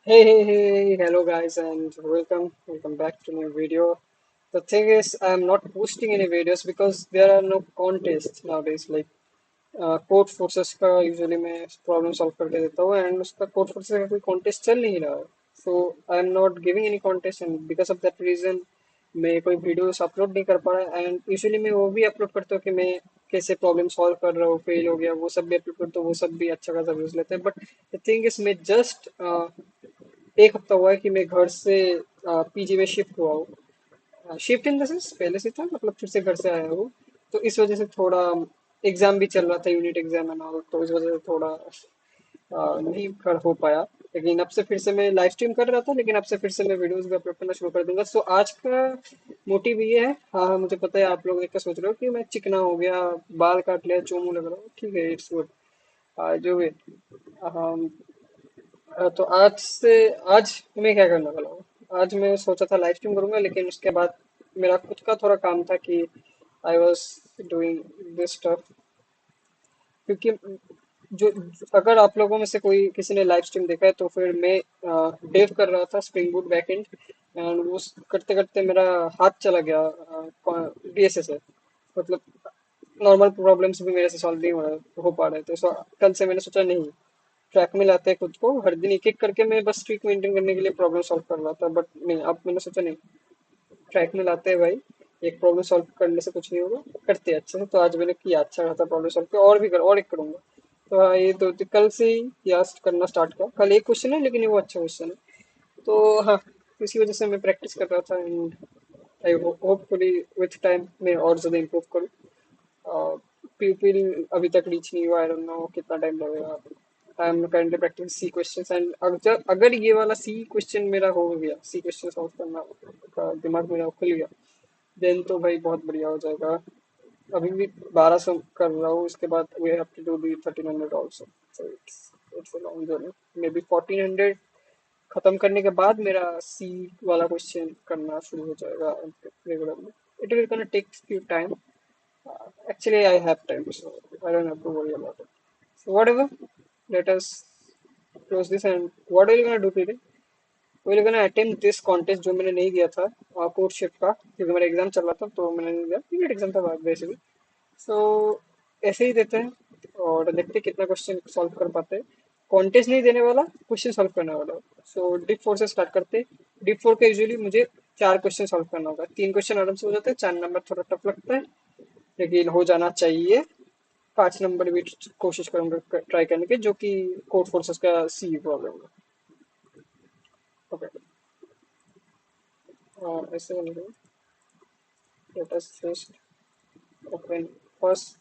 Hey, hello guys, and welcome back to my video. The thing is, I'm not posting any videos because there are no contests nowadays. Like court forces का usually मैं problem solve करके देता हूँ and उसका court forces का कोई contest चल नहीं रहा, so I am not giving any contest and because of that reason मैं कोई वीडियोस अपलोड नहीं कर पा रहा। एंड यूजुअली मैं वो भी अपलोड करता हूँ कि मैं कैसे प्रॉब्लम सॉल्व कर रहा हूँ, फेल हो गया वो सब भी अपलोड करता हूँ, वो सब भी अच्छा खासा व्यूज लेते हैं। बट द थिंग इज मैं जस्ट एक हफ्ता हुआ है कि मैं घर से पीजी में शिफ्ट हुआ हूँ। शिफ्ट इन द सेंस पहले से था, मतलब फिर से घर से आया हूँ। तो इस वजह से थोड़ा एग्जाम भी चल रहा था, यूनिट एग्जाम एंड ऑल, तो इस वजह से थोड़ा नहीं कर हो पाया। लेकिन अब से फिर से मैं लाइव स्ट्रीम कर रहा था, लेकिन अब से फिर से मैं वीडियोस भी अपलोड करना शुरू कर दूंगा। सो आज का मोटिव ये है, हाँ हाँ मुझे पता है आप लोग देख कर सोच रहे हो कि मैं चिकना हो गया, बाल काट लिया, चोमू लग रहा हूँ। ठीक है, इट्स गुड। जो भी तो आज मैं क्या करने वाला हूँ, आज मैं सोचा था लाइव स्ट्रीम करूंगा, लेकिन उसके बाद मेरा खुद का थोड़ा काम था कि I was doing this stuff. क्योंकि जो अगर आप लोगों में से कोई किसी ने लाइव स्ट्रीम देखा है तो फिर मैं डेव कर रहा था स्प्रिंग बूट बैकएंड, एंड वो करते करते मेरा हाथ चला गया डीएसए से। मतलब नॉर्मल प्रॉब्लम्स भी मेरे से सॉल्व नहीं हो पा रहे थे। सो कल से मैंने सोचा नहीं, ट्रैक में लाते हैं खुद को, हर दिन एक एक करके मैं बस ट्रिक मेंटेन करने के लिए प्रॉब्लम सॉल्व कर रहा था। बट नहीं, अब मैंने सोचा नहीं, ट्रैक में लाते हैं भाई। एक प्रॉब्लम सॉल्व करने से कुछ नहीं होगा, करते हैं अच्छे से। तो आज मैंने किया अच्छा खासा प्रॉब्लम सॉल्व किया, और भी कर और एक करूंगा। तो हाँ, ये कल से ही याद करना स्टार्ट किया। कल एक क्वेश्चन है लेकिन ये वो अच्छा क्वेश्चन है। तो हाँ, इसी वजह से मैं प्रैक्टिस कर रहा था and I hopefully with time मैं और ज्यादा इम्प्रूव करूँ। पीपीएल अभी तक रीच नहीं हुआ, आई डोंट नो कितना टाइम लगेगा। I am currently practicing C questions and अगर अगर ये वाला सी क्वेश्चन मेरा हो गया, सी क्वेश्चन सॉल्व करना का दिमाग मेरा खुल गया, देन तो भाई बहुत बढ़िया हो जाएगा। अभी भी 1200 कर रहा हूँ, इसके बाद we have to do the 1300 also. So it's a long journey. Maybe 1400 खत्म करने के बाद मेरा सी वाला क्वेश्चन करना शुरू हो जाएगा regularly. It will gonna take few time. Actually, I have time, so I don't have to worry about it. So whatever, let us close this. And what are you gonna do today? We're gonna attempt this contest जो मैंने नहीं दिया था court shift का, क्योंकि मेरा exam चल रहा था तो मैंने नहीं दिया। यूनिट एग्जाम था बेसिकली। सो ऐसे ही देते हैं और देखते हैं कितना क्वेश्चन सॉल्व कर पाते हैं। कॉन्टेस्ट नहीं देने वाला, क्वेश्चन सॉल्व करने वाला। सो डिप फोर से स्टार्ट करते हैं। डिप फोर का यूजुअली मुझे 4 क्वेश्चन सॉल्व करना होगा। 3 क्वेश्चन आराम से हो जाते हैं, 4 नंबर थोड़ा टफ लगता है, लेकिन हो जाना चाहिए। 5 नंबर भी कोशिश करूंगा ट्राई करने की, जो कि कोड फोर्सेस का सी प्रॉब्लम है। ओके, ऐसे नहीं, let us just open first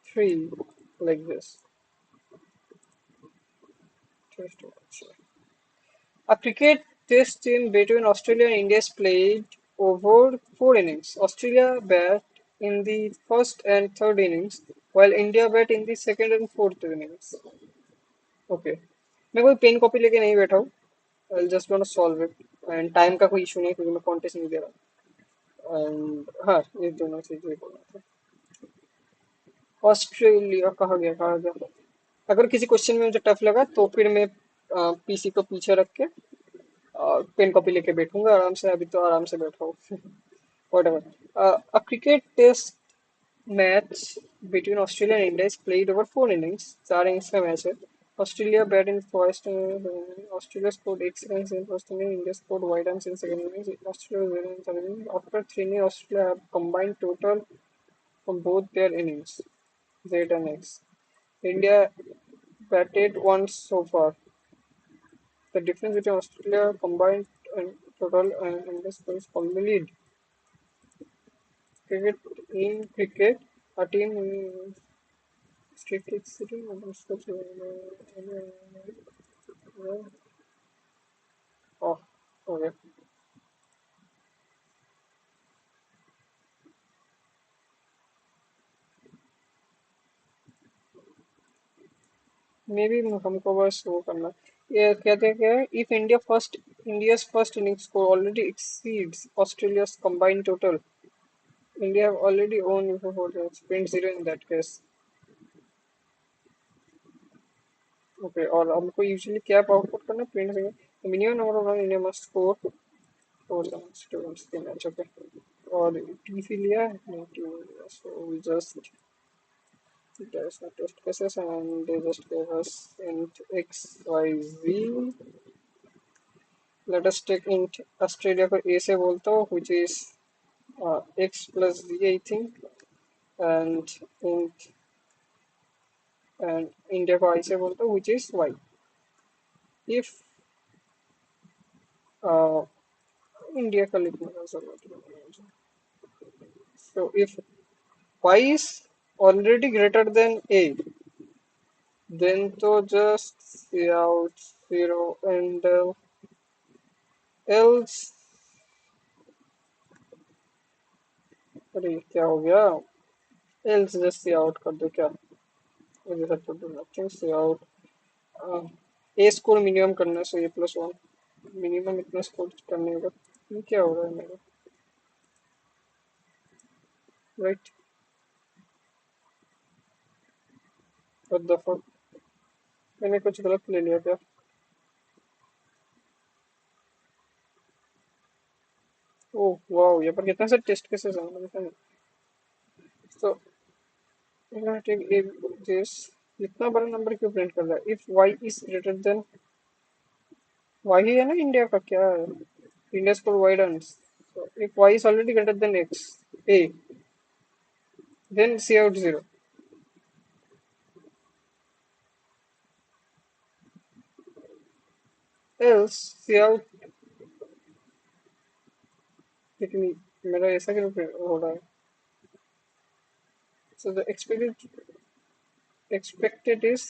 three like this. A cricket test team between Australia and India is played over 4 innings. Australia bat in the first and third innings, while India bat in the second and fourth innings. Okay, मैं कोई pen copy लेके नहीं बैठा हूँ। I just want to solve it. And time का कोई issue नहीं है क्योंकि मैं कॉन्टेस्ट नहीं दे रहा। एंड हाँ, ये दोनों चीजें बोलना था। ऑस्ट्रेलिया कहाँ गया। अगर किसी क्वेश्चन में मुझे टफ लगा तो फिर मैं पीसी को पीछे रख के पेन कॉपी लेके बैठूंगा आराम से। अभी तो आराम से बैठा हूँ। Whatever. A cricket test match between Australia and India is played over 4 innings। 4 innings का मैच है। Australia bat in first, Australia scored 8 runs in first inning, India scored wide runs in second innings. Australia was in third inning. After 3 innings, Australia have combined total from both their innings, Z and X. India batted once so far. The difference between Australia combined and total and India score is called the lead. Cricket in cricket, a team strictly sitting on the scores. Oh, okay. May be हमको बस वो करना। ये कहते हैं क्या है, if India's first innings score already exceeds Australia's combined total, India have already won before the sprint zero in that case. Okay, और हमको यूजुअली क्या आउटपुट करना है, प्रिंट करेंगे minimum number of run India must score for the students के match. Okay, और T फी लिया है नहीं, टी नहीं लिया, so we just there's no test cases and they just gave us int xyz. Let us take int Australia को a से बोलता हूँ which is x plus z I think, and int and India को I से बोलता हूँ which is y. If uh, India का लिखने का जरूरत नहीं है मुझे. So if y is already greater than a, then तो just see out zero and else. अरे क्या हो गया, else just see out कर दो क्या, मुझे सब तो do nothing see out. A score minimum करना है, सो ए प्लस वन मिनिमम इतना स्कोर करने का. ये क्या हो रहा है मेरा, राइट, व्हाट द फक, मैंने कुछ गलत ले लिया क्या. ओह वाओ, यहाँ पर कितना सा टेस्ट केसेस हैं मुझे नहीं. सो टेक ए दिस, इतना बड़ा नंबर क्यों प्रिंट कर रहा है, if Y is greater than, Y है ना इंडिया का, क्या है, India score Y runs. So if y is already greater than x, a, then c out 0. Else c out, लेकिन मेरा ऐसा क्यों हो रहा है. So the expected is,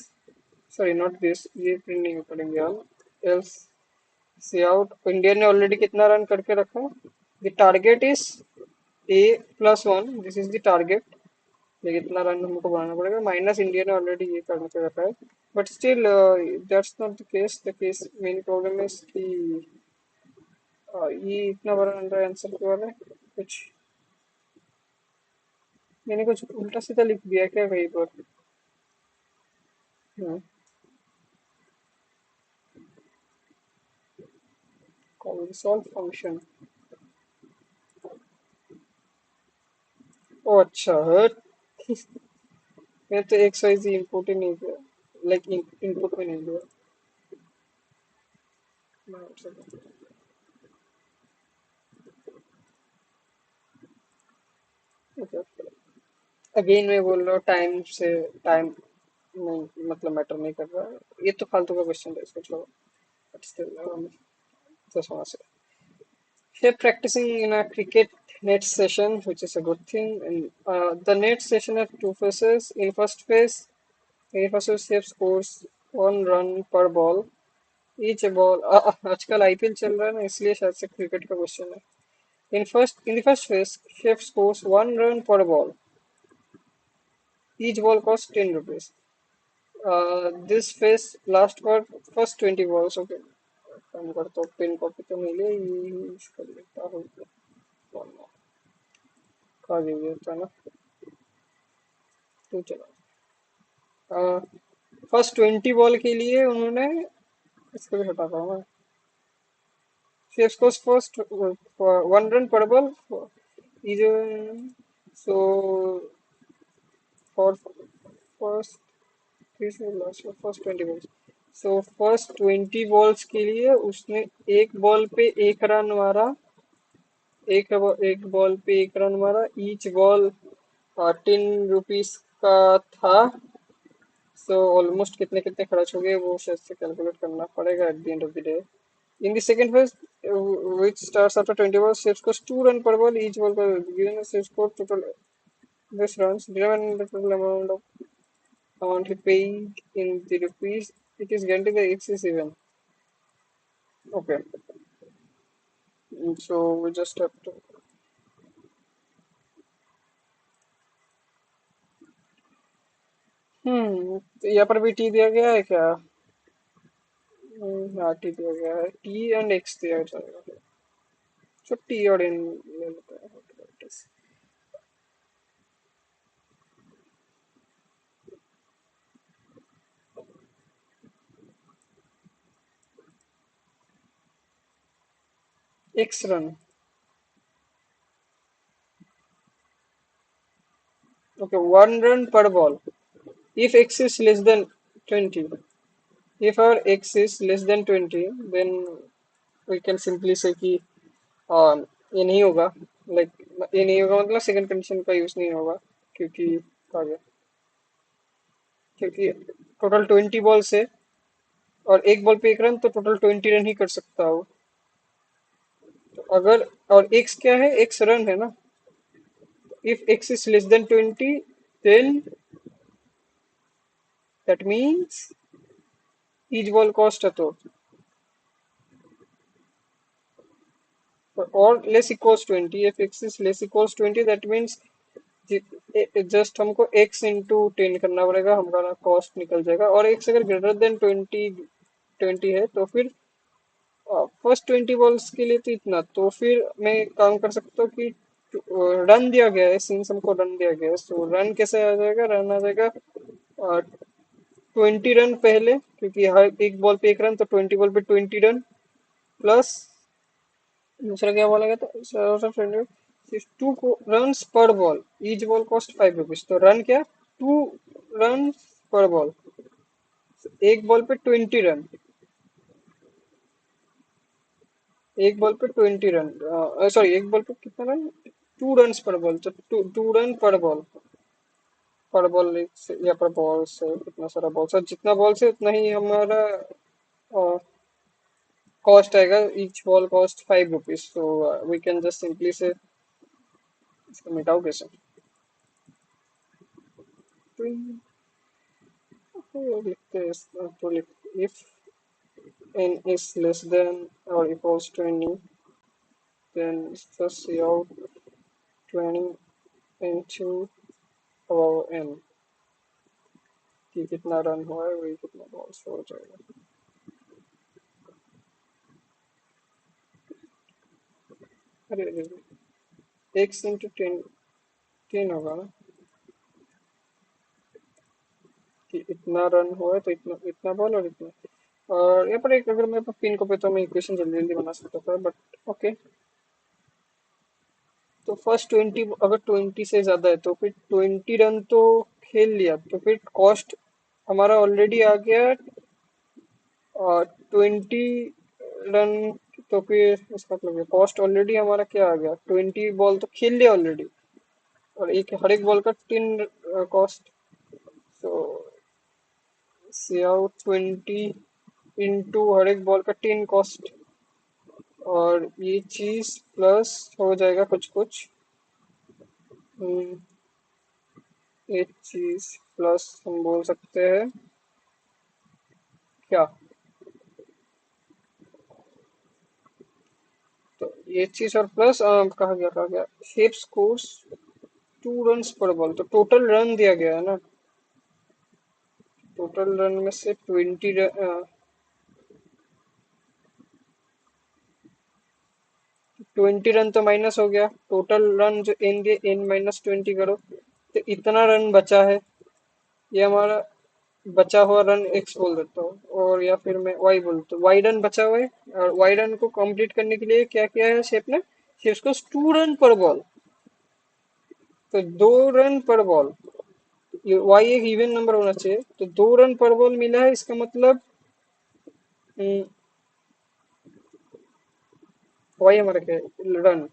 sorry not this, ये प्रिंट नहीं करेंगे हम. Else c out, इंडिया ने ऑलरेडी कितना रन करके रखा है. The target is a plus one, this is the target. लेकिन इतना रन हमको बनाना पड़ेगा, माइनस इंडिया ने ऑलरेडी ये करके रखा है. But still that's not the case. The case main problem is कि ये इतना बड़ा अंडर आंसर क्यों वाला है. कुछ मैंने कुछ उल्टा सीधा लिख दिया क्या कहीं पर. कॉन्सोल फंक्शन, ओ अच्छा हट. मैं तो एक्स वाई जी इनपुट ही नहीं दिया, लाइक इनपुट में नहीं दिया. अगेन मैं बोल रहा हूँ टाइम से, टाइम नहीं मतलब मैटर नहीं कर रहा है. ये तो फालतू का क्वेश्चन है, इसको छोड़ो. But still just wanna say, here practicing in a cricket net session, which is a good thing. And the net session has two phases. In first phase, save scores 1 run per ball. Each ball, आजकल IPL चल रहा है ना, इसलिए शायद से cricket का question है. In the first phase, chef scores 1 run per ball. Each ball costs 10 rupees. This phase lasts for first 20 balls. Okay. काम करता हूँ, पेन कॉपी तो नहीं ले, ये यूज कर लेता हूँ. खा गई था ना, तो चला. फर्स्ट 20 बॉल के लिए उन्होंने, इसको भी हटाता हूँ मैं. शेष को first 1 run per ball is, so for first first 20 balls. So first 20 balls के लिए उसने एक बॉल पे एक रन मारा, एक बॉल पे एक रन मारा. ईच बॉल 10 रुपीज का था. सो ऑलमोस्ट कितने कितने खर्च हो गए वो शायद से कैलकुलेट करना पड़ेगा at the end of the day. In the second phase, which starts after 20 balls, saves scores 2 run per ball. Each ball per given a save score total base runs. Determine the total amount he paid in the rupees. It is guaranteed the X is even. Okay. So we just have to. तो यहाँ पर भी T दिया गया है क्या. हाँ T दिया गया है, टी एंड एक्स दिया जाएगा. तो टी और इन ले लेते हैं. X run. Okay, one run per ball. If x is less than 20, if our x is less than 20, then we can simply say कि ये नहीं होगा. लाइक ये नहीं होगा मतलब सेकंड कंडीशन का यूज नहीं होगा, क्योंकि आ गया, क्योंकि टोटल 20 बॉल से और एक बॉल पे एक रन, तो टोटल 20 रन ही कर सकता हो. तो अगर और एक्स क्या है, एक्स रन है ना. If X is less than 20, then that means each ball cost है तो, or less equals 20. If x is less equals 20, that means just हमको x इंटू 10 करना पड़ेगा, हमारा कॉस्ट निकल जाएगा. और x अगर ग्रेटर देन 20 है तो फिर फर्स्ट 20 बॉल्स के लिए तो इतना, तो फिर मैं काम कर सकता हूँ कि रन दिया गया है, सिंस हमको रन दिया गया है, सो रन कैसे आ जाएगा, रन आ जाएगा 20 रन पहले, क्योंकि हर एक बॉल पे एक रन, तो 20 बॉल पे 20 रन, प्लस दूसरा क्या बोला गया था, टू रन पर ball, each ball cost 5 rupees, तो रन क्या, 2 रन पर बॉल, एक बॉल पे 20 रन, एक बॉल पे 20 रन, सॉरी एक बॉल पे कितना रन, 2 रन पर बॉल, तो 2 रन पर बॉल या पर बॉल से कितना सारा बॉल से, जितना बॉल से उतना ही हमारा कॉस्ट आएगा. ईच बॉल कॉस्ट 5 रुपीज, तो वी कैन जस्ट सिंपली से इसको मिटाओ कैसे, तो लिखते हैं तो if n is less than or equals to any, then just see out 20 into our n कि कितना रन हुआ है, वही कितना बॉल्स हो जाएगा. अरे एक्स इंटू 10 होगा ना, कि इतना रन हुआ है तो इतना इतना बॉल और इतना. और यहाँ पर एक अगर मैं पिन को पे तो मैं इक्वेशन जल्दी जल्दी बना सकता था, बट ओके. तो फर्स्ट 20, अगर 20 से ज्यादा है तो फिर 20 रन तो खेल लिया, तो फिर कॉस्ट हमारा ऑलरेडी आ गया और 20 रन, तो फिर इसका मतलब कॉस्ट ऑलरेडी हमारा क्या आ गया, 20 बॉल तो खेल लिया ऑलरेडी, और एक हर एक बॉल का 10 कॉस्ट, तो से आउट 20 इंटू हर एक बॉल का 10 कॉस्ट, और ये चीज प्लस हो जाएगा कुछ कुछ, एक चीज प्लस हम बोल सकते हैं क्या, तो ये चीज और प्लस कहा गया शेप स्कोर्स 2 रन पर बॉल, तो टोटल रन दिया गया है ना, टोटल रन में से 20 रन तो माइनस हो गया, टोटल रन जो एन दिए एन माइनस 20 करो, तो इतना रन बचा है, ये हमारा बचा हुआ रन एक्स बोल देता हूँ, और या फिर मैं वाई बोलता हूँ, वाई रन बचा हुआ है. और वाई रन को कंप्लीट करने के लिए क्या किया है शेप ने, शेप को 2 रन पर बॉल, तो 2 रन पर बॉल, वाई एक इवन नंबर होना चाहिए, तो 2 रन पर बॉल मिला है, इसका मतलब वाई हमारा क्या है, रन,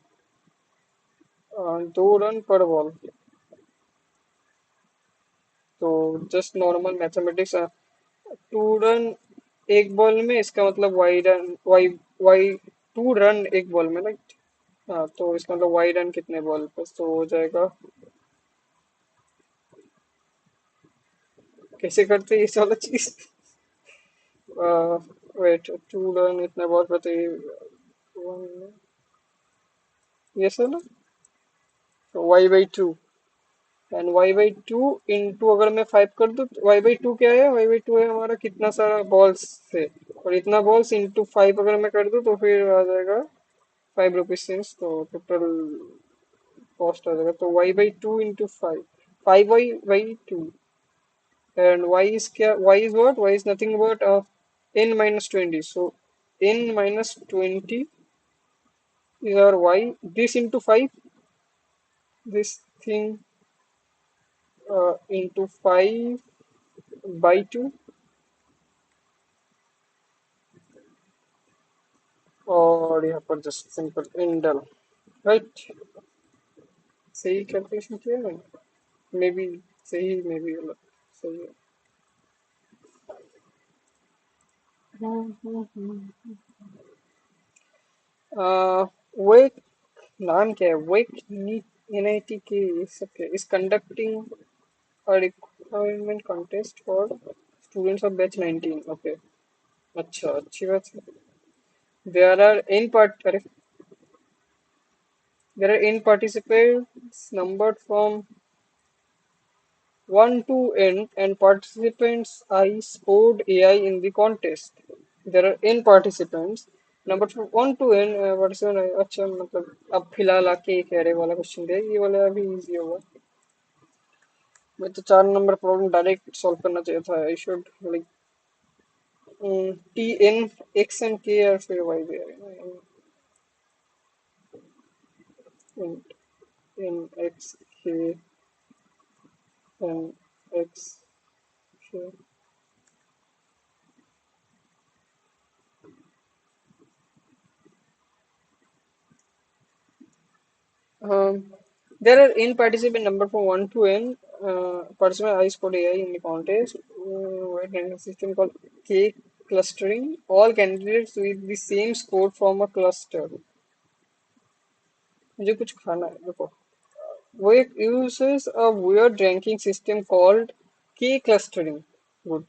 2 रन पर बॉल, तो जस्ट नॉर्मल मैथमेटिक्स, 2 रन एक बॉल में, इसका मतलब वाई रन, वाई 2 रन एक बॉल में, राइट. हाँ, तो इसका मतलब वाई रन कितने बॉल पर, तो हो जाएगा, कैसे करते हैं ये वाला चीज, वेट, 2 रन इतने बॉल पर, तो ये सर ना, तो y/2, एंड y/2 इंटू अगर मैं 5 कर दूं, तो y/2 क्या है, y/2 है हमारा कितना सारा बॉल्स से, और इतना बॉल्स इंटू 5 अगर मैं कर दूं, तो फिर आ जाएगा 5 रुपीज सिंस, तो टोटल कॉस्ट आ जाएगा, तो y/2 into 5, 5y/2, and y is क्या, y is what, y is nothing but n minus 20, so n minus 20 is our y. This into 5, this thing into 5 by 2, और यहाँ पर just simple इंडल, right. सही calculation किया है मैंने, may be सही may be गलत, सही है। वो एक नाम क्या है, वो एक NIT की सबके is conducting a requirement contest for students of batch 19, okay। अच्छा, अच्छी बात है। there are in part अरे there are in participants numbered from 1 to n and participants I scored AI in the contest। there are n participants numbered from 1 to n participant I, अच्छा मतलब अब फिलहाल आके एक एरे वाला question दे, ये वाला अभी इजी होगा। मैं तो 4 नंबर प्रॉब्लम डायरेक्ट सॉल्व करना चाहिए था, I should like T N X and के और फिर वाई दे इन इन एक्स के एन एक्स के। There are in participant number from 1 to n. Participant I scored AI in the contest. Where random system called K clustering. All candidates with the same score from a cluster। मुझे कुछ खाना है, देखो। वो एक uses a weird ranking system called K clustering। Good।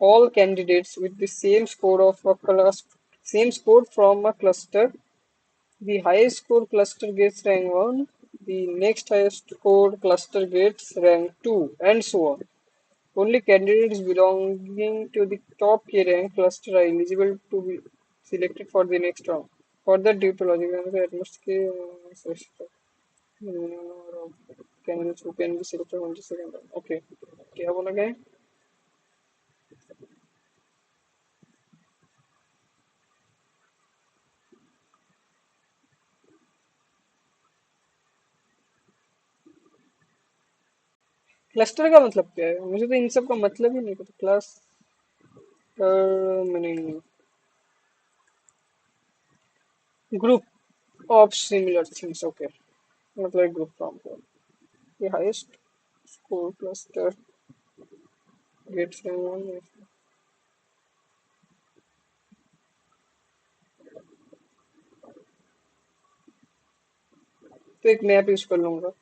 All candidates with the same score of a class, same score from a cluster. The highest score cluster gets rank 1, the next highest score cluster gets rank 2, and so on. Only candidates belonging to the top K rank cluster are eligible to be selected for the next round. Further, due to logical at most K candidates who can be selected on the second round. Okay, क्या बोला गया है? Cluster का मतलब क्या है? मुझे तो इन सब का मतलब ही नहीं पता। Cluster meaning group of similar things, okay। मतलब ग्रुप फॉर्म को the highest score cluster gets rank 1। तो एक मैप यूज कर लूंगा।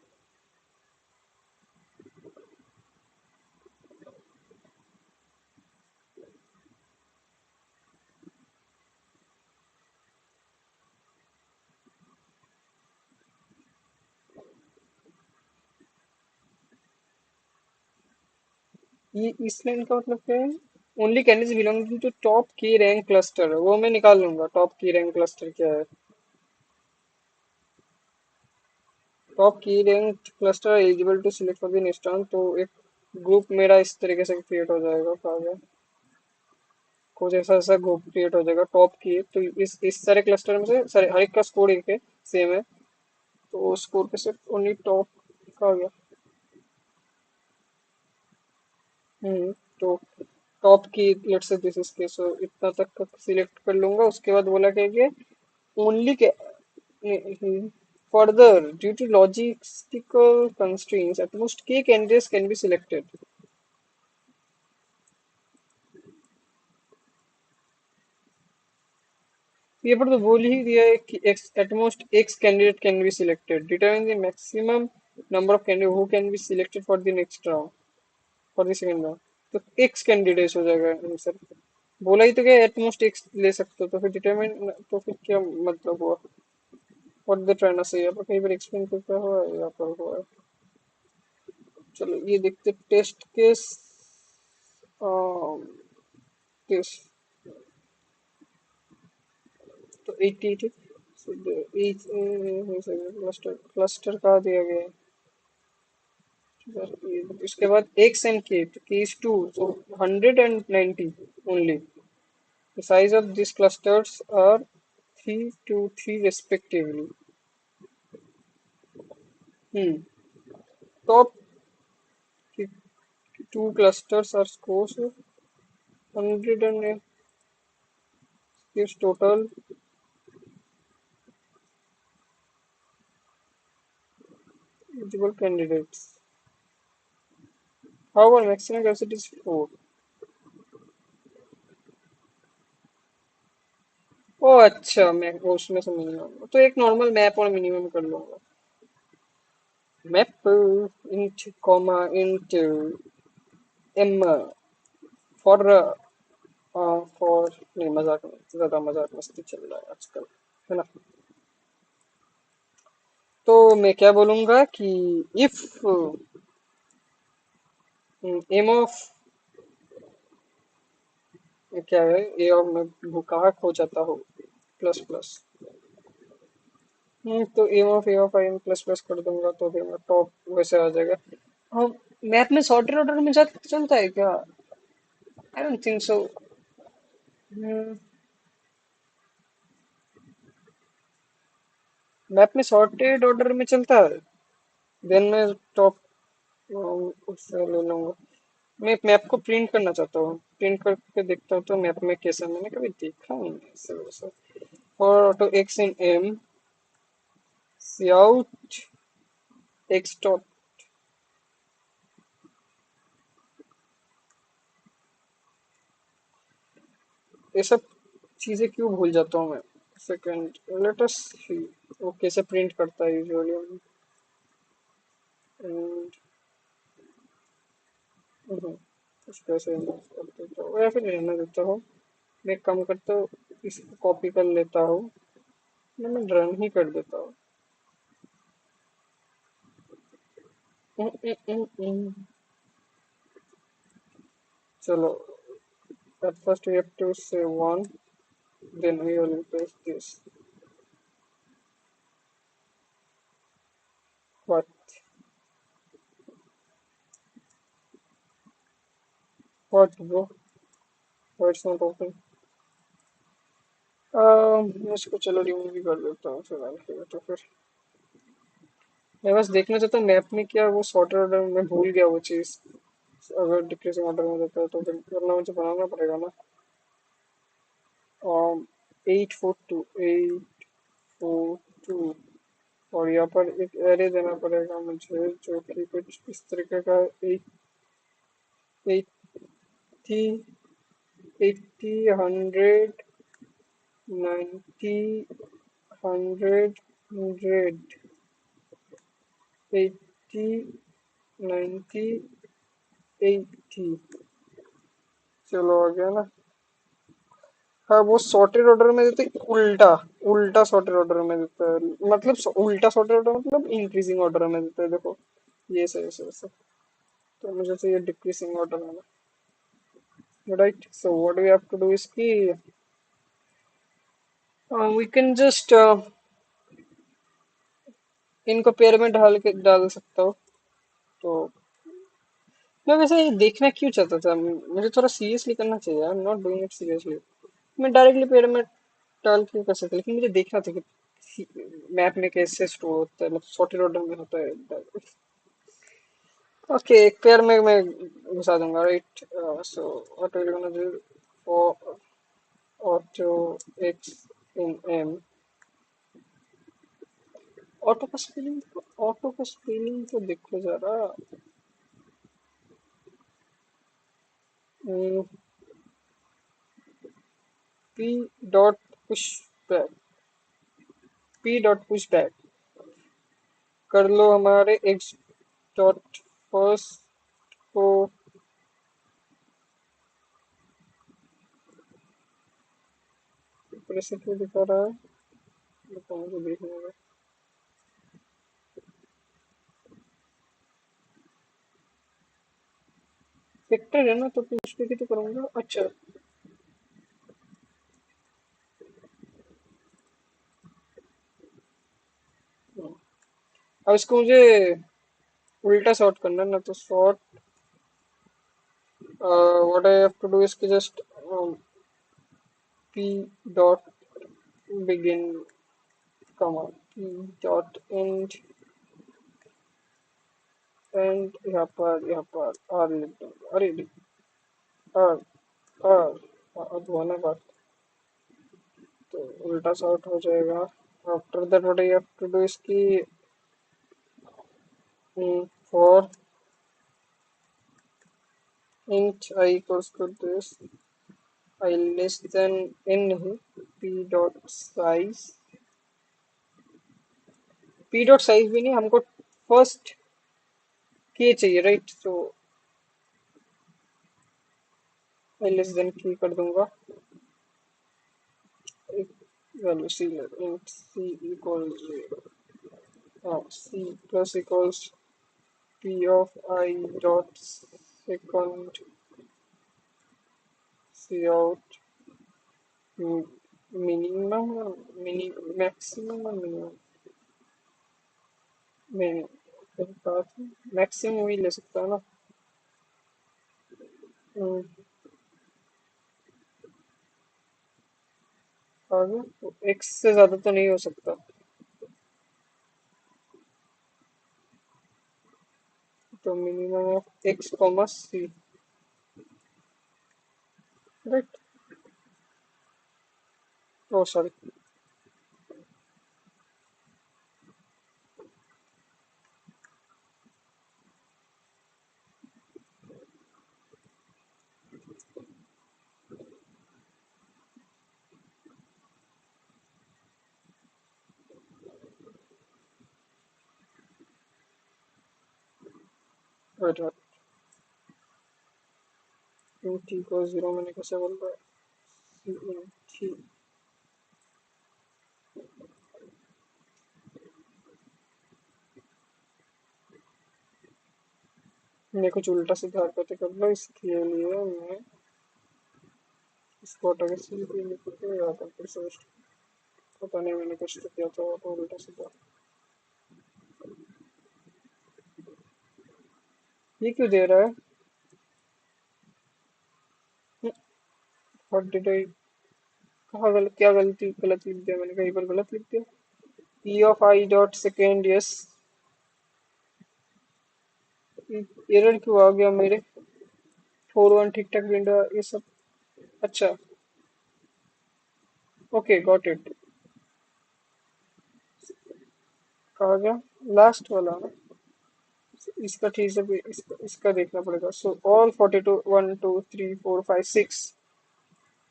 ये इस लाइन का मतलब क्या है? Only candidates belonging to top की रैंक क्लस्टर, वो मैं निकाल लूंगा। टॉप की रैंक क्लस्टर क्या है? टॉप की rank cluster eligible to select for the next round. तो एक ग्रुप मेरा इस तरीके से क्रिएट हो जाएगा, कहा गया कुछ ऐसा ऐसा ग्रुप क्रिएट हो जाएगा टॉप की। तो इस सारे क्लस्टर में से सारे हर एक का स्कोर एक है, सेम है। तो स्कोर पे सिर्फ ओनली टॉप का गया। तो टॉप की लेट्स से दिस इज के, सो इतना तक का सिलेक्ट कर लूंगा। उसके बाद बोला क्या कि only K further due to logistical constraints at most K candidates can be selected. ये पर तो बोल ही दिया है कि X at most X candidate can be selected, determine the maximum number of candidate who can be selected for the next round, for the second round. तो X candidates हो जाएगा आंसर। बोला ही तो क्या एट मोस्ट एक्स ले सकते हो, तो फिर डिटरमाइन तो फिर क्या मतलब हुआ? व्हाट दे ट्राइंग टू से, यहाँ पर कहीं पर एक्सप्लेन करता हुआ है, यहाँ पर हुआ है। चलो ये देखते टेस्ट केस केस। तो 80 क्लस्टर क्लस्टर कहाँ दिया गया है? इसके बाद एक्स एंड के, तो के is 2, so 190 only। The size of these clusters are 3 to 3 respectively. Hmm. Top two clusters are scores of 100 and gives total eligible candidates. However, maximum capacity is 4. ओ अच्छा मैं वो उसमें से मिनिमम तो एक नॉर्मल मैप और मिनिमम कर लूंगा map int comma int M for for नहीं मजाक नहीं ज्यादा मजाक मस्ती चल रहा है आजकल है ना तो मैं क्या बोलूंगा कि इफ एम ऑफ क्या है ए ऑफ मैं कहाँ खो जाता हूँ प्लस प्लस तो ए ऑफ आई प्लस प्लस कर दूंगा तो फिर मैं टॉप वैसे आ जाएगा हम मैथ में सॉर्टेड ऑर्डर में चलता है क्या I don't think so map में सॉर्टेड ऑर्डर में चलता है देन मैं टॉप उससे ले लूंगा मैं मैप को प्रिंट करना चाहता हूँ प्रिंट करके देखता हूँ तो मैप में कैसा मैंने कभी देखा नहीं है ऐसे वैसे for auto X in M C out X top ये सब चीजें क्यों भूल जाता हूँ मैं सेकंड लेट अस सी वो कैसे प्रिंट करता है यूजुअली एंड उसको ऐसे कर देता हूँ या फिर रहने देता हूँ मैं कम करता हूँ इसको कॉपी कर लेता हूँ मैं रन ही कर देता हूँ उम, उम, उम। चलो at first we have to say one then we will replace this what what bro why it's not open मैं इसको चलो रिमूव भी कर देता हूँ फिलहाल के लिए तो फिर मैं बस देखना चाहता हूँ मैप में क्या वो सॉर्टेड ऑर्डर में भूल गया वो चीज़ अगर डिक्रीजिंग ऑर्डर में देता है तो फिर वरना मुझे बनाना पड़ेगा ना 842 और यहाँ पर एक एरे देना पड़ेगा मुझे जो कि कुछ इस तरीके का 80 80 100 90 100 100 80 90 80 चलो आ गया ना हाँ वो सॉर्टेड ऑर्डर में देते उल्टा उल्टा सॉर्टेड ऑर्डर में देता है मतलब उल्टा सॉर्टेड ऑर्डर मतलब इंक्रीजिंग ऑर्डर में देता है देखो ये सही सही सही तो मुझे चाहिए डिक्रीजिंग ऑर्डर में right so what we have to do is कि वी कैन जस्ट इनको पेयर में ढाल के डाल सकता हूँ तो मैं वैसे ये देखना क्यों चाहता था मुझे थोड़ा सीरियसली करना चाहिए आई am not doing it seriously मैं डायरेक्टली पेड़ में डाल के कर सकता लेकिन मुझे देखना था कि मैप में कैसे स्टोर होता है मतलब सॉर्टेड ऑर्डर में होता है ओके एक पेयर में मैं घुसा दूंगा right so what will gonna do for auto X in M auto का स्पेलिंग तो देखो जरा P dot push back P dot push back कर लो हमारे एक्स डॉट फर्स्ट को ऊपर से क्यों दिखा रहा है ये तो मुझे देखने दो वेक्टर है ना तो पुश पे भी तो करूंगा अच्छा अब इसको मुझे उल्टा सॉर्ट करना है ना तो sort what I have to do इसकी just p dot begin comma p dot end and यहाँ पर आर लिख दूंगा अरे आर आर अब होना बात तो उल्टा शॉर्ट हो जाएगा after that what I have to do इसकी for int I equals to this I less than n नहीं p dot size p dot size भी नहीं हमको फर्स्ट k चाहिए राइट तो I लेस देन k कर दूंगा एक value c int c equals c plus equals p of I dot second c out minimum mini maximum और minimum maximum ही ले सकता है ना हम्म, आगे तो x से ज्यादा तो नहीं हो सकता तो minimum of x comma c right oh sorry wait wait in t को जीरो मैंने कैसे बोल रहा है c इन t मैं कुछ उल्टा सीधा हरकतें कर लो इसके लिए मैं इसको हटा के c पे लिख के यहाँ पर फिर से पता नहीं मैंने कुछ तो किया था तो उल्टा सीधा ये क्यों दे रहा है व्हाट डिड आई कहाँ गलत क्या गलती गलत लिख दिया मैंने कहीं पर गलत लिख दिया p of I dot second yes error क्यों आ गया मेरे 4 1 ठीक ठाक विंडो ये सब अच्छा ओके गॉट इट कहा गया लास्ट वाला ना इसका ठीक से भी इसका देखना पड़ेगा so all 42 1 2 3 4 5 6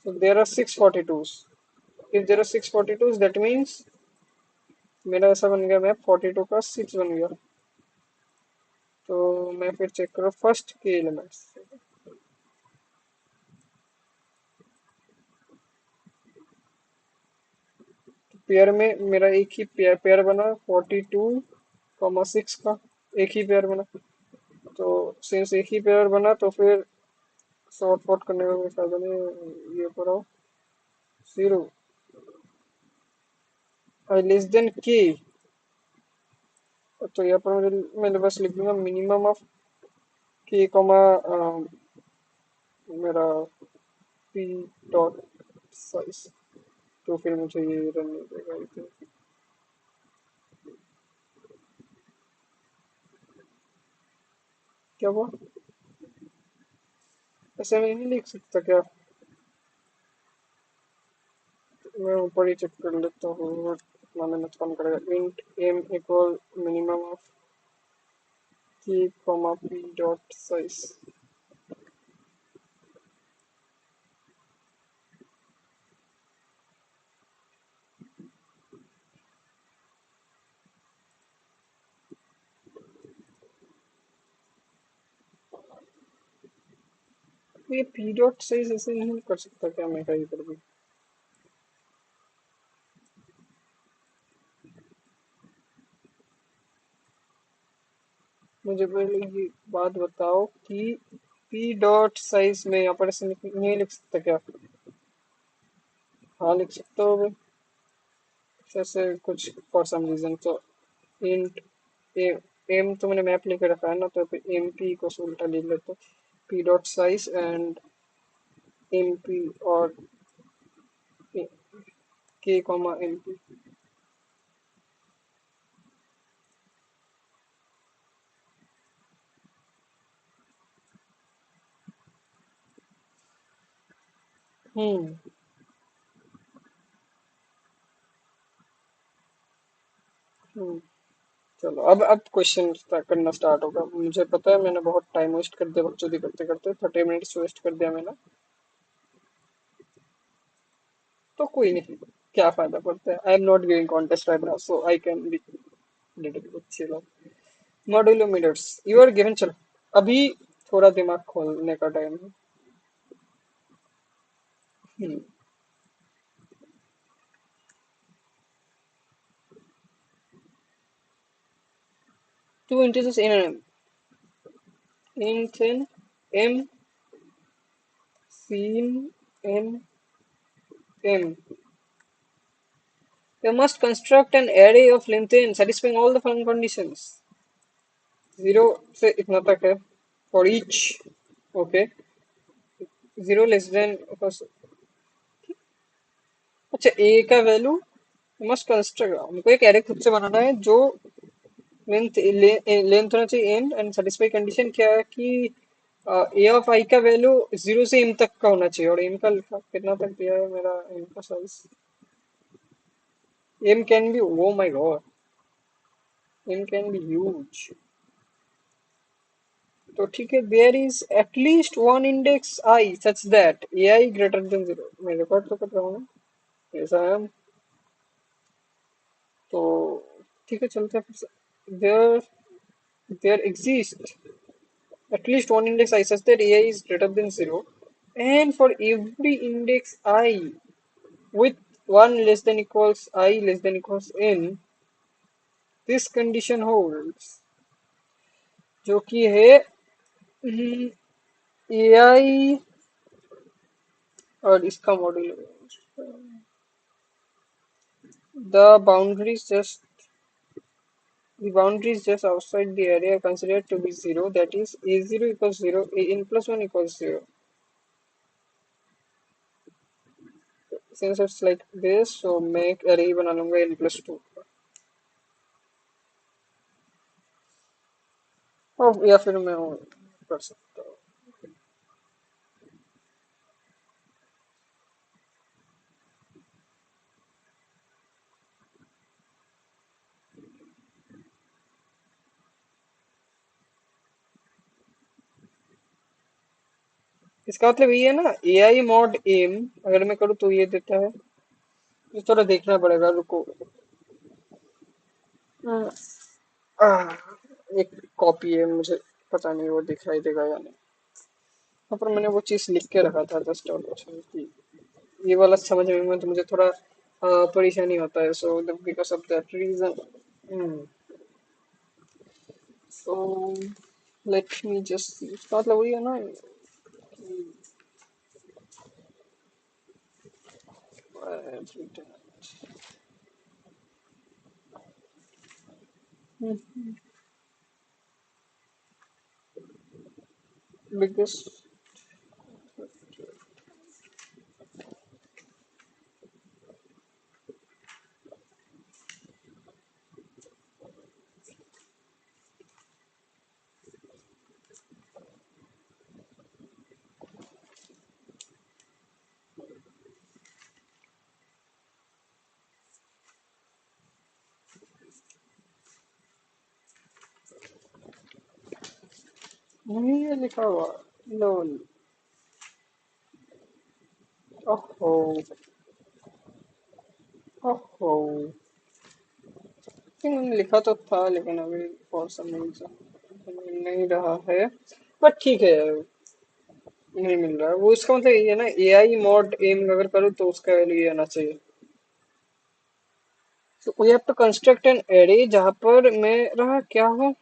so there are 642s if there are 642s that means मेरा ऐसा बन गया मैप 42 का 6 बन गया तो मैं फिर चेक करूँ फर्स्ट के एलिमेंट्स पेयर में मेरा एक ही पेयर पेयर बना 42 6 का एक ही पेयर बना तो सिंस एक ही पेयर बना तो फिर शॉर्ट आउट करने का कोई फायदा नहीं ये करो 0 आई लेस देन के तो यहाँ पर मैंने बस लिख दूंगा मिनिमम ऑफ के कॉमा मेरा पी डॉट साइज तो फिर मुझे ये रन नहीं देगा इतना क्या हुआ ऐसे मैं नहीं लिख सकता क्या मैं ऊपर ही चेक कर लेता हूँ इतना मेहनत कौन करेगा int M equal minimum of K comma P dot size ये पी डॉट साइज ऐसे नहीं कर सकता क्या मैं कहीं पर भी मुझे पहले ये बात बताओ कि पी डॉट साइज में यहाँ पर ऐसे नहीं लिख सकता क्या हाँ लिख सकता हो जैसे कुछ फॉर सम रीजन तो इंट एम तो मैंने मैप लेके रखा है ना तो फिर एम पी को उल्टा लिख लेते P dot size and M P और K comma M P. Hmm. Hmm. चलो अब क्वेश्चन करना स्टार्ट होगा। मुझे पता है मैंने बहुत टाइम वेस्ट कर दिया बकचोदी करते करते, 30 मिनट्स वेस्ट कर दिया मैंने। तो कोई नहीं, क्या फायदा पड़ता है। I am not giving contest right now, so I can be little chill. Modulo metres you are given. चलो अभी थोड़ा दिमाग खोलने का टाइम है। Hmm. Two integers in m, in m, seen m, m. You must construct an array of length n satisfying all the following conditions. 0 से इतना तक है for each, okay, 0 less than. अच्छा, a का वैल्यू मस्ट कंस्ट्रक्ट, हमको एक array खुद से बनाना है जो लेंथ लेंथ होना चाहिए n, एंड सेटिस्फाई कंडीशन क्या है कि a ऑफ i का वैल्यू 0 से m तक का होना चाहिए। और m का लिखा कितना तक दिया है मेरा, m का size, m can be, oh my God, m can be huge. तो ठीक है, there is at least one index I such that A I greater than 0। मैं रिकॉर्ड तो कर रहा हूँ ना, ऐसा है। तो ठीक है, चलते हैं फिर से। There there exist at least one index I such that A I is greater than 0, and for every index I with 1 less than equals I less than equals n, this condition holds, जो कि है ए आई और इसका module. the boundaries just the boundaries just outside the area are considered to be 0, that is a0 equals 0, an plus 1 equals 0. Since it's like this, so make array बना लूंगा n plus 2। और या फिर मैं वो कर सकता हूँ। इसका मतलब ये है ना, ए आई मॉड एम अगर मैं करूँ तो ये देता है। इस तरह देखना पड़ेगा, रुको। हम्म, आह, एक कॉपी है, मुझे पता नहीं वो दिखाई देगा या नहीं। हाँ, पर मैंने वो चीज लिख के रखा था जस्ट और कुछ नहीं कि ये वाला समझने में तो मुझे थोड़ा परेशानी होता है। So because of that reason, so let me just, इसका मतलब वही है ना कि बिगेस्ट, नहीं है लिखा हुआ। लोल, ओहो, ओहो, मैंने लिखा तो था लेकिन अभी फॉर सम रीजन मिल नहीं रहा है। बट ठीक है, नहीं मिल रहा है वो। इसका मतलब ये है ना, ए आई मॉड एम अगर करो तो उसका वैल्यू ये आना चाहिए। तो we have to construct an array जहां पर मैं रहा क्या हूँ,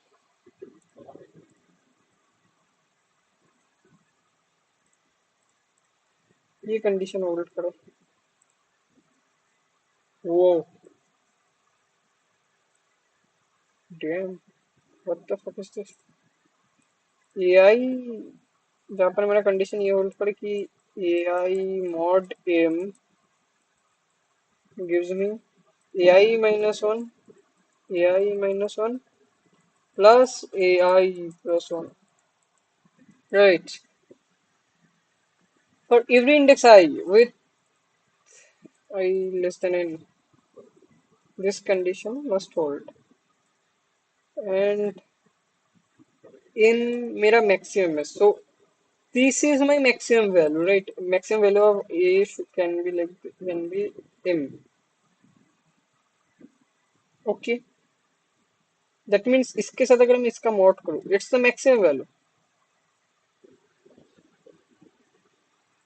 ये कंडीशन होल्ड करो। वो damn, what the fuck is this. A i, जहां पर मेरा कंडीशन ये होल्ड करे कि a i mod m gives me ai minus 1, ai minus 1 plus ai plus 1. Right. For every index I with I less than n, this condition must hold. And in मेरा maximum है. So this is my maximum value, right? Maximum value of a can be like can be m. Okay. That means इसके साथ अगर मैं इसका mod करूँ, it's the maximum value.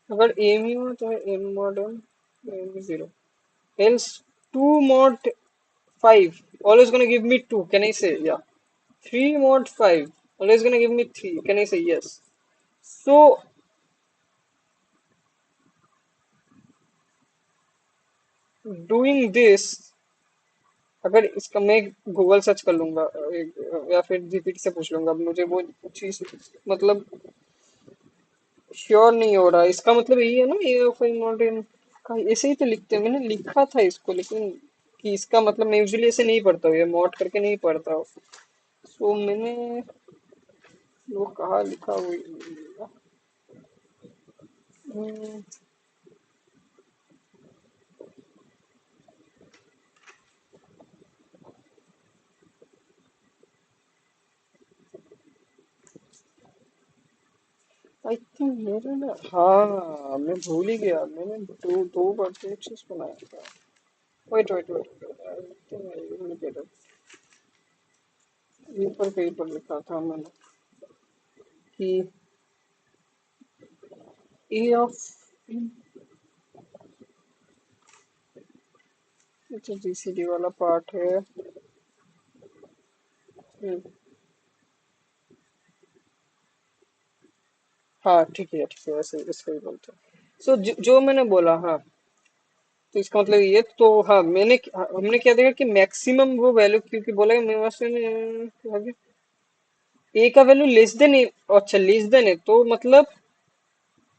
अगर m ही हो तो है m mod m 0. Else 2 mod 5 always gonna give me 2. Can I say yeah? 3 mod 5 always gonna give me 3. Can I say yes? So doing this, अगर इसका मैं Google search कर लूंगा या फिर जीपीटी से पूछ लूंगा, अब मुझे वो चीज मतलब श्योर नहीं हो रहा. इसका मतलब यही है ना, ए ऑफ आई मॉडर्न का ऐसे ही तो लिखते हैं. मैंने लिखा था इसको, लेकिन कि इसका मतलब मैं यूजुअली ऐसे नहीं पढ़ता हूँ, ये मॉड करके नहीं पढ़ता हूँ. सो मैंने वो कहाँ लिखा हुआ. आई थिंक मेरे ना, हाँ मैं भूल ही गया, मैंने दो दो वर्टेक्सेस बनाया था. Wait wait wait, I think I will get it. ऊपर कहीं पर लिखा था मैंने कि ए ऑफ, अच्छा जीसीडी वाला पार्ट है. हम्म, हाँ ठीक है ऐसे इसको ही बोलते हैं. सो जो मैंने बोला, हाँ, तो इसका मतलब ये तो, हाँ हमने क्या देखा कि मैक्सिमम वो वैल्यू, क्योंकि बोला कि मेरे पास ए का वैल्यू लेस देन ए. अच्छा लेस देन है तो मतलब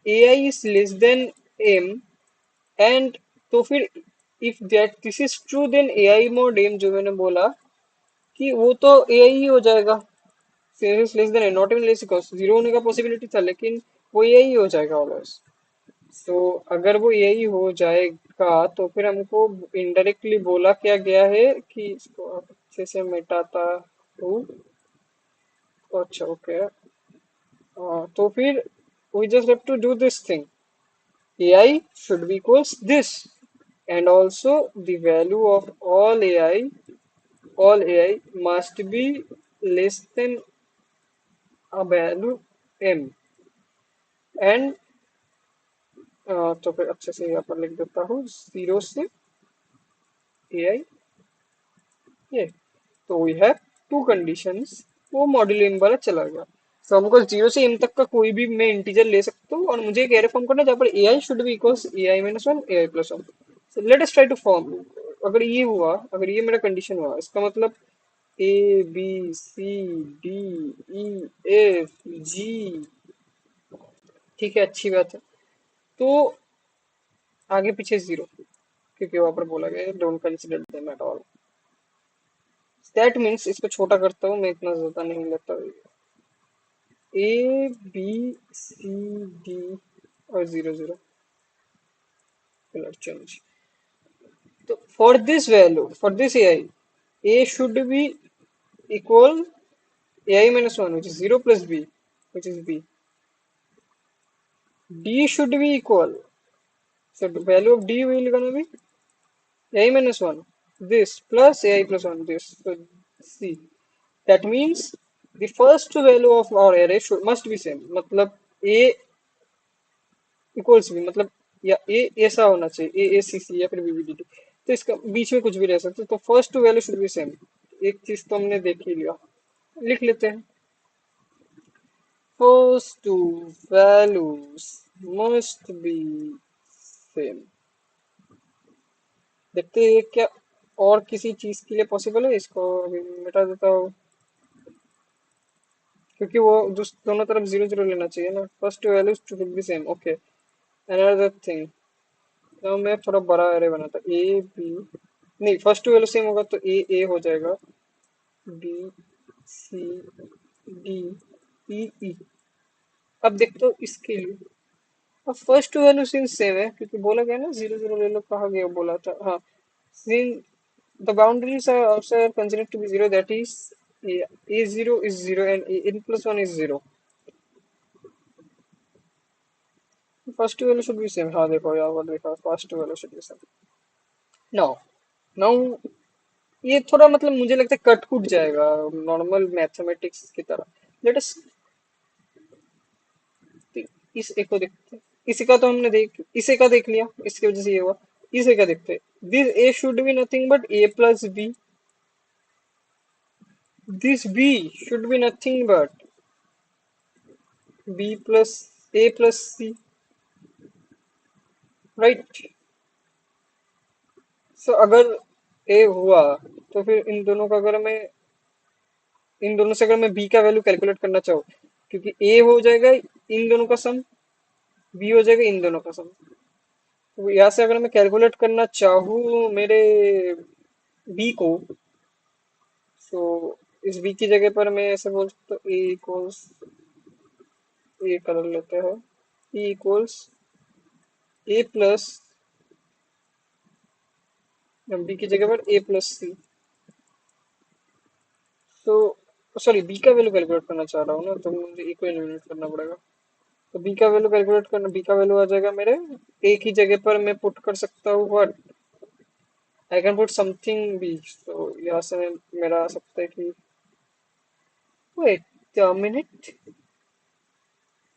A I is less than M. And तो फिर if that this is true then A I mod M, जो मैंने बोला कि वो तो ए आई ही हो जाएगा. Is less then not even less, zero होने का पॉसिबिलिटी था, लेकिन वो ए आई हो जाएगा ऑलवेज. तो अगर वो यही हो जाएगा तो फिर हमको इनडायरेक्टली बोला क्या गया है कि इसको आप अच्छे से मिटाता हूँ. अच्छा ओके. तो फिर we just have to do this thing. AI should be equals this, and also the value of all AI must be less than a value m. And तो फिर अच्छे से यहाँ पर लिख देता हूँ, जीरो से AI ये. तो वी हैव टू कंडीशंस. वो मॉड्यूल एम वाला चला गया. तो हमको जीरो से एम तक का कोई भी मैं इंटीजर ले सकता हूँ, और मुझे एक एरे फॉर्म करना है जहाँ पर A I should be equals A I minus one A I plus one. So let us try to form. अगर ये हुआ, अगर ये मेरा कंडीशन हुआ, इसका मतलब A B C D E F G. ठीक है, अच्छी बात है. तो आगे पीछे जीरो, क्योंकि वहां पर बोला गया don't consider them at all. That means इसको छोटा करता हूँ मैं, इतना ज्यादा नहीं लेता. ए बी सी डी और जीरो जीरो कलर चेंज. तो for this value, for this A I, A should be equal A I minus one which is zero plus B which is B. D should be equal, so the value of d will gonna be ai minus 1 this plus ai plus 1 this. So see, that means the first value of our array should must be same. मतलब a equals भी मतलब, या ए ऐसा होना चाहिए, ए ए सी सी या फिर B B D D. तो इसका बीच में कुछ भी रह सकता है. तो first value should B same. एक चीज तो हमने देख ही लिया, लिख लेते हैं. First values must be same. देखते हैं क्या और किसी चीज के लिए पॉसिबल है. इसको अभी मिटा देता हूँ, क्योंकि वो दोनों तरफ जीरो जीरो लेना चाहिए ना. First values should be same. Okay, another thing, तो मैं थोड़ा बड़ा एरे बनाता, ए बी, नहीं फर्स्ट टू वैल्यू सेम होगा तो ए हो जाएगा, बी सी डी ई ई। अब देखते हो इसके लिए, अब first two value since same है क्योंकि बोला गया ना जीरो जीरो ले लो, कहा गया बोला था हाँ। Since the boundaries are also considered to be zero, that is a0 is zero and n plus 1 is zero. First two value should be same, हाँ देखो यहाँ पर देखा first two value should be same. Now ये थोड़ा मतलब मुझे लगता है कट कुट जाएगा नॉर्मल मैथमेटिक्स की तरह। लेट अस इस एक को देखते हैं। इसी का तो हमने देख इसे का देख लिया, इसकी वजह से ये हुआ। इसे का देखते हैं, this A should be nothing but A plus B, this B should be nothing but B plus A plus C, right. So अगर ए हुआ तो फिर इन दोनों से अगर मैं बी का वैल्यू कैलकुलेट करना चाहूँ, क्योंकि ए हो जाएगा इन दोनों का सम, बी हो जाएगा इन दोनों का सम। तो यहाँ से अगर मैं कैलकुलेट करना चाहूँ मेरे बी को, तो इस बी की जगह पर मैं ऐसे बोल सकता हूँ ए इक्वल्स, ए कर लेते हैं, E equals a plus, B की जगह पर ए प्लस सी। तो सॉरी बी का वैल्यू कैलकुलेट करना चाह रहा हूँ ना, तो मुझे ए को एलिमिनेट करना पड़ेगा। तो बी का वैल्यू कैलकुलेट करना, बी का वैल्यू आ जाएगा मेरे, ए की जगह पर मैं पुट कर सकता हूँ what, I can put something B. तो यहाँ से मेरा आ सकता है कि वेट मिनट,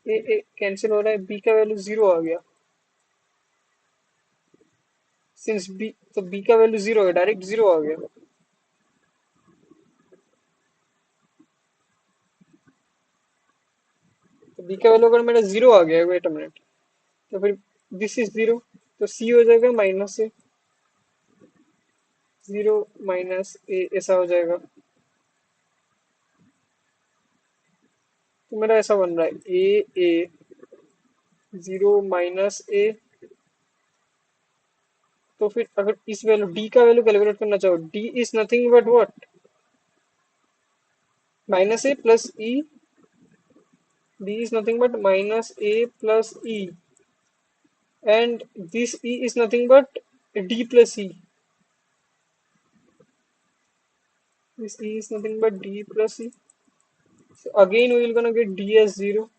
ए कैंसिल हो रहा है, बी का वैल्यू जीरो आ गया। सिंस बी, तो बी का वैल्यू जीरो है, डायरेक्ट जीरो आ गया। तो बी का वैल्यू अगर मेरा जीरो आ गया, वेट अ मिनट, तो फिर दिस इज जीरो, तो सी हो जाएगा माइनस ए, जीरो माइनस ए ऐसा हो जाएगा। तो मेरा ऐसा बन रहा है ए जीरो माइनस ए। तो फिर अगर इस वैल्यू डी का वैल्यू कैलकुलेट करना चाहो, D is nothing but what, minus A plus E, D is nothing but minus A plus E, and this E is nothing but D plus E, this e is nothing but d plus e. So again we will gonna get d as zero.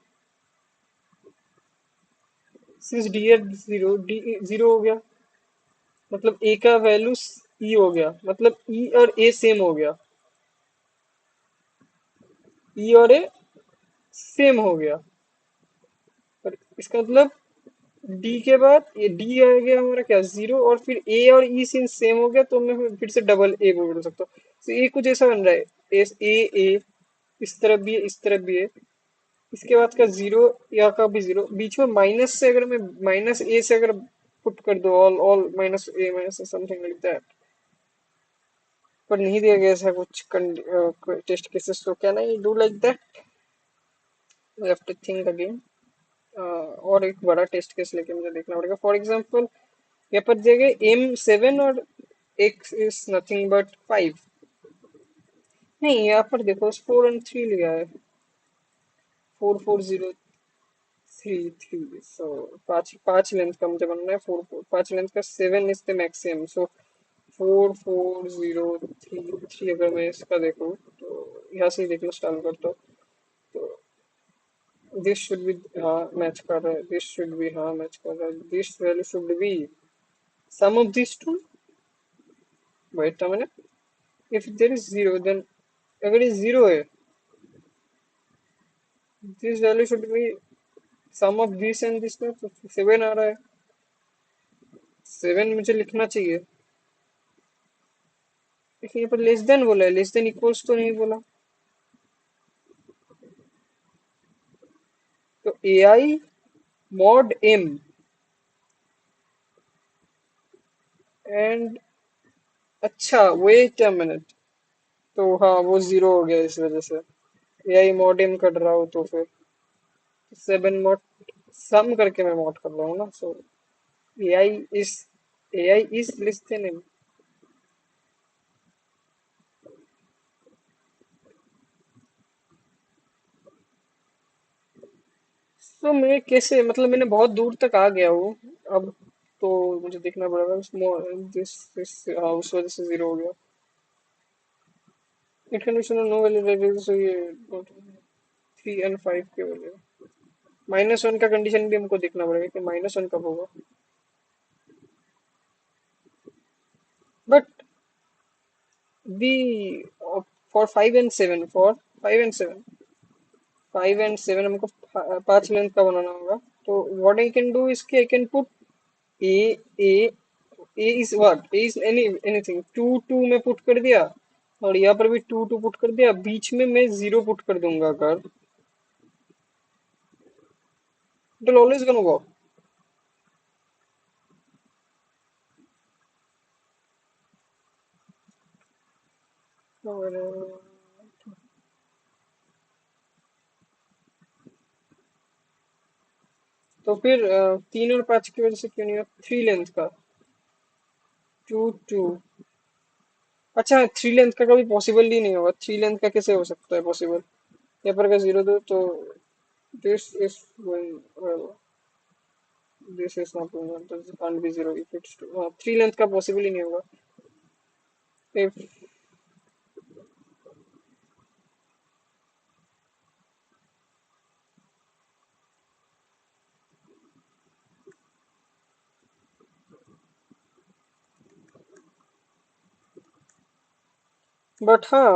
Since d at zero, zero हो गया, मतलब a का value e हो गया, मतलब e और a same हो गया, e और a सेम हो गया। और इसका मतलब d के बाद ये d आ गया हमारा क्या जीरो, और फिर a और e सिंस सेम हो गया तो मैं फिर से डबल a बोल सकता हूँ। तो ये कुछ ऐसा बन रहा है, ए इस तरफ भी है, इस तरफ भी है, इसके बाद का जीरो, यहाँ का भी जीरो, बीच में माइनस से अगर मैं माइनस ए से अगर पुट कर दो, all all minus A minus something like that, पर नहीं दिया गया ऐसा कुछ टेस्ट केसेस, तो can I do like that, we have to think again. और एक बड़ा टेस्ट केस लेके मुझे देखना पड़ेगा। फॉर एग्जांपल यहाँ पर दिया गया एम सेवन और X is nothing but five, नहीं यहाँ पर देखो फोर एंड थ्री लिया है, four four zero three three, so पाँच पाँच लेंथ का मुझे बनना है, फोर फोर पाँच लेंथ का, seven is the maximum, so four four zero three three. अगर मैं इसका देखूँ तो यहाँ से ही देखना स्टार्ट करता हूँ, तो दिस शुड बी, हाँ मैच कर रहा है, दिस शुड बी, हाँ मैच कर रहा है, this value should be sum of this two, wait a minute, if there is zero then, अगर ये जीरो है this value should be sum of this and this, में तो सेवन आ रहा है, सेवन मुझे लिखना चाहिए, लेकिन यहाँ पर लेस देन बोला है, लेस देन इक्वल्स तो नहीं बोला। तो ए आई मॉड एम एंड, अच्छा वेट अ मिनट, तो हाँ वो जीरो हो गया इस वजह से, ए आई मॉड एम कर रहा हूँ तो फिर सेवन मॉड सम करके मैं मॉड कर रहा हूँ ना, सो AI is AI is less than M. तो मैं कैसे, मतलब मैंने बहुत दूर तक आ गया हूँ अब, तो मुझे देखना पड़ेगा दिस दिस, हाँ उस वजह से जीरो हो गया। It condition no value radius, so ये 3 और 5 के वैल्यू। -1 का कंडीशन भी हमको देखना पड़ेगा कि -1 कब होगा। But the for 5 and 7, for 5 and 7, 5 and 7 हमको 5 लेंथ का बनाना होगा। तो व्हाट आई कैन डू इसके, आई can put A A A is what, A is anything, 2 2 में पुट कर दिया, और यहाँ पर भी 2 2 पुट कर दिया, बीच में मैं 0 पुट कर दूंगा अगर, it will always gonna go. तो फिर 3 और 5 की वजह से क्यों नहीं हुआ 3 लेंथ का, 2 2। अच्छा 3 लेंथ का कभी पॉसिबल ही नहीं होगा, 3 लेंथ का कैसे हो सकता है पॉसिबल। यहाँ पर अगर 0 दो तो this is going well, this is not going well, this can't be 0 if it's 3 length का पॉसिबल ही नहीं होगा। if बट हाँ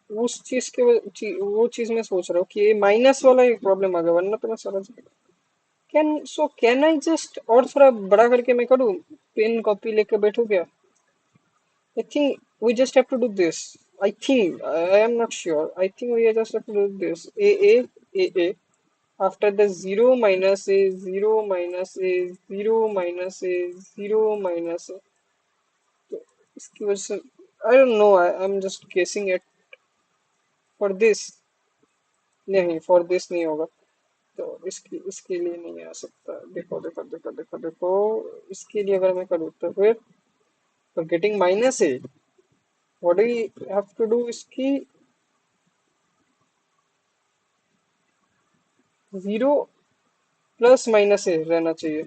उस चीज के वो चीज मैं सोच रहा हूँ कि ये माइनस वाला एक प्रॉब्लम आ गया, वरना तो मैं समझ। कैन आई जस्ट और थोड़ा बड़ा करके मैं करूँ, पेन कॉपी लेके बैठू क्या। I think we just have to do this, I think, I am not sure, I think we just have to do this, A after the 0 minus a 0 minus a 0 minus a 0 minus a, तो इसकी वजह से आई don't no, I am just guessing it for this. नहीं for this नहीं होगा, तो इसके लिए नहीं आ सकता। देखो देखो देखो देखो देखो, इसके लिए अगर मैं करूँ तो फिर for getting minus A, what do have to do, इसकी 0 प्लस माइनस ए रहना चाहिए।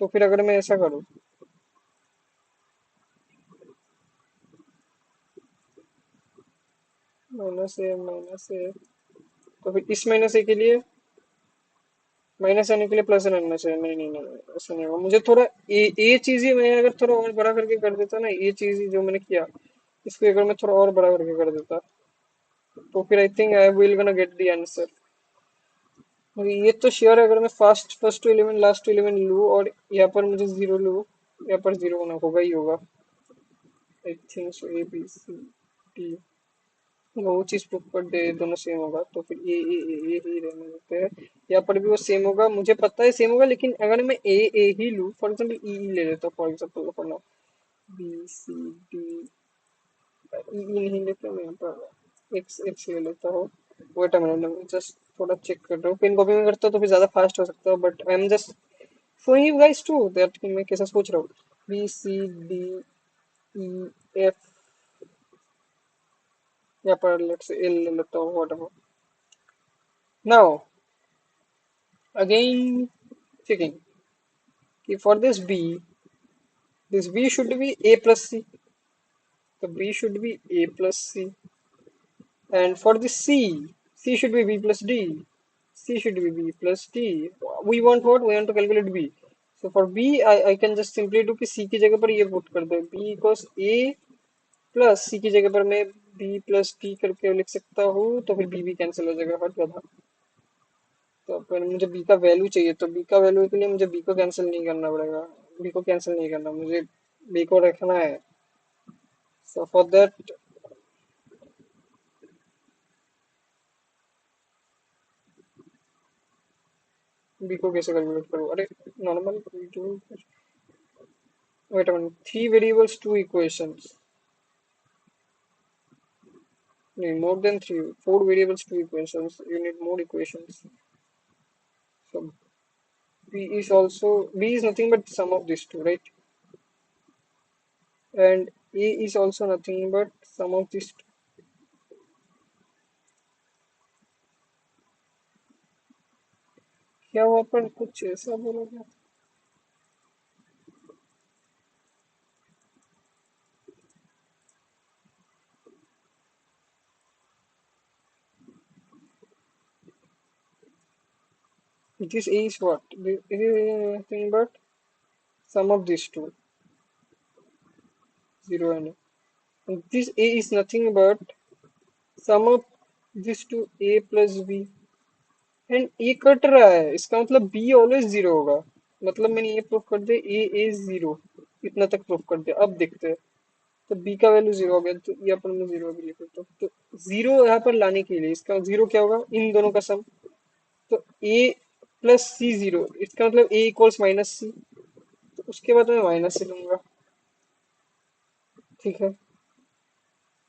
तो फिर अगर मैं ऐसा करूँ माइनस ए, तो फिर इस माइनस ए के लिए माइनस आने के लिए प्लस रहना चाहिए। नहीं नहीं नहीं, ऐसा नहीं होगा। मुझे थोड़ा ये चीज ही मैं अगर थोड़ा और बड़ा करके कर देता ना, ये चीज ही जो मैंने किया, इसको अगर मैं थोड़ा और बड़ा करके कर देता, तो फिर I think I will gonna get the answer. ये तो श्योर है, अगर मैं first two eleven last two eleven लूँ और यहाँ पर मुझे 0 लूँ, यहाँ पर 0 होना होगा ही होगा। I think so, A B C D, वो चीज प्रूफ कर दे दोनों सेम होगा, तो फिर ए ही रहने देते हैं। यहाँ पर भी वो सेम होगा, मुझे पता है सेम होगा, लेकिन अगर मैं ए ही लूँ, फॉर एग्जाम्पल ई ले लेता हूँ, for example for now B C D, E नहीं लेता मैं, यहाँ पर एक्स एक्स ले लेता हूँ। वेट अ मिनट, जस्ट थोड़ा चेक कर रहा हूँ, पिन कॉपी में करता हूँ तो फिर ज्यादा फास्ट हो सकता है, but I am just showing you guys too that कि मैं कैसा सोच रहा हूँ। B C D E F, यहाँ पर लेट्स एल ले लेता हूँ, whatever। नाउ again checking कि for this b should be a plus c, so b should be a plus c, and for the c should be b plus d, c should be b plus d। we want what, we want to calculate b, so for b I can just simply do कि c की जगह पर ये put कर दो, b equals a plus c की जगह पर मैं b प्लस d करके लिख सकता हूँ, तो फिर b भी कैंसिल हो जाएगा, हट गया था। तो फिर मुझे b का वैल्यू चाहिए, तो b का वैल्यू के लिए मुझे b को कैंसिल नहीं करना पड़ेगा, b को कैंसिल नहीं करना, मुझे b को रखना है। सो फॉर दैट, b को कैसे कैलकुलेट करूँ, अरे normal wait a minute, 3 variables 2 equations, नहीं more than 3, 4 variables 2 equations, you need more equations. B is nothing but sum of these two, right? And A is also nothing but sum of these two. क्या हुआ पर कुछ ऐसा बोला क्या? This A is what? It is nothing but sum of these two, 0 and A. And this A is nothing but sum of these two A plus B. And A cut रहा है, इसका मतलब बी ऑलवेज जीरो होगा। मतलब मैंने ये proof कर दिया, ए इज जीरो। इतना तक प्रूफ कर दिया। अब देखते हैं। तो बी का वैल्यू जीरो हो गया, तो यहाँ पर मैं जीरो भी लिख देता हूँ। तो जीरो यहाँ पर लाने के लिए इसका जीरो क्या होगा, इन दोनों का सम। तो ए प्लस सी जीरो, इसका मतलब ए इक्वल्स माइनस सी। तो उसके बाद मैं माइनस से लूंगा। ठीक है,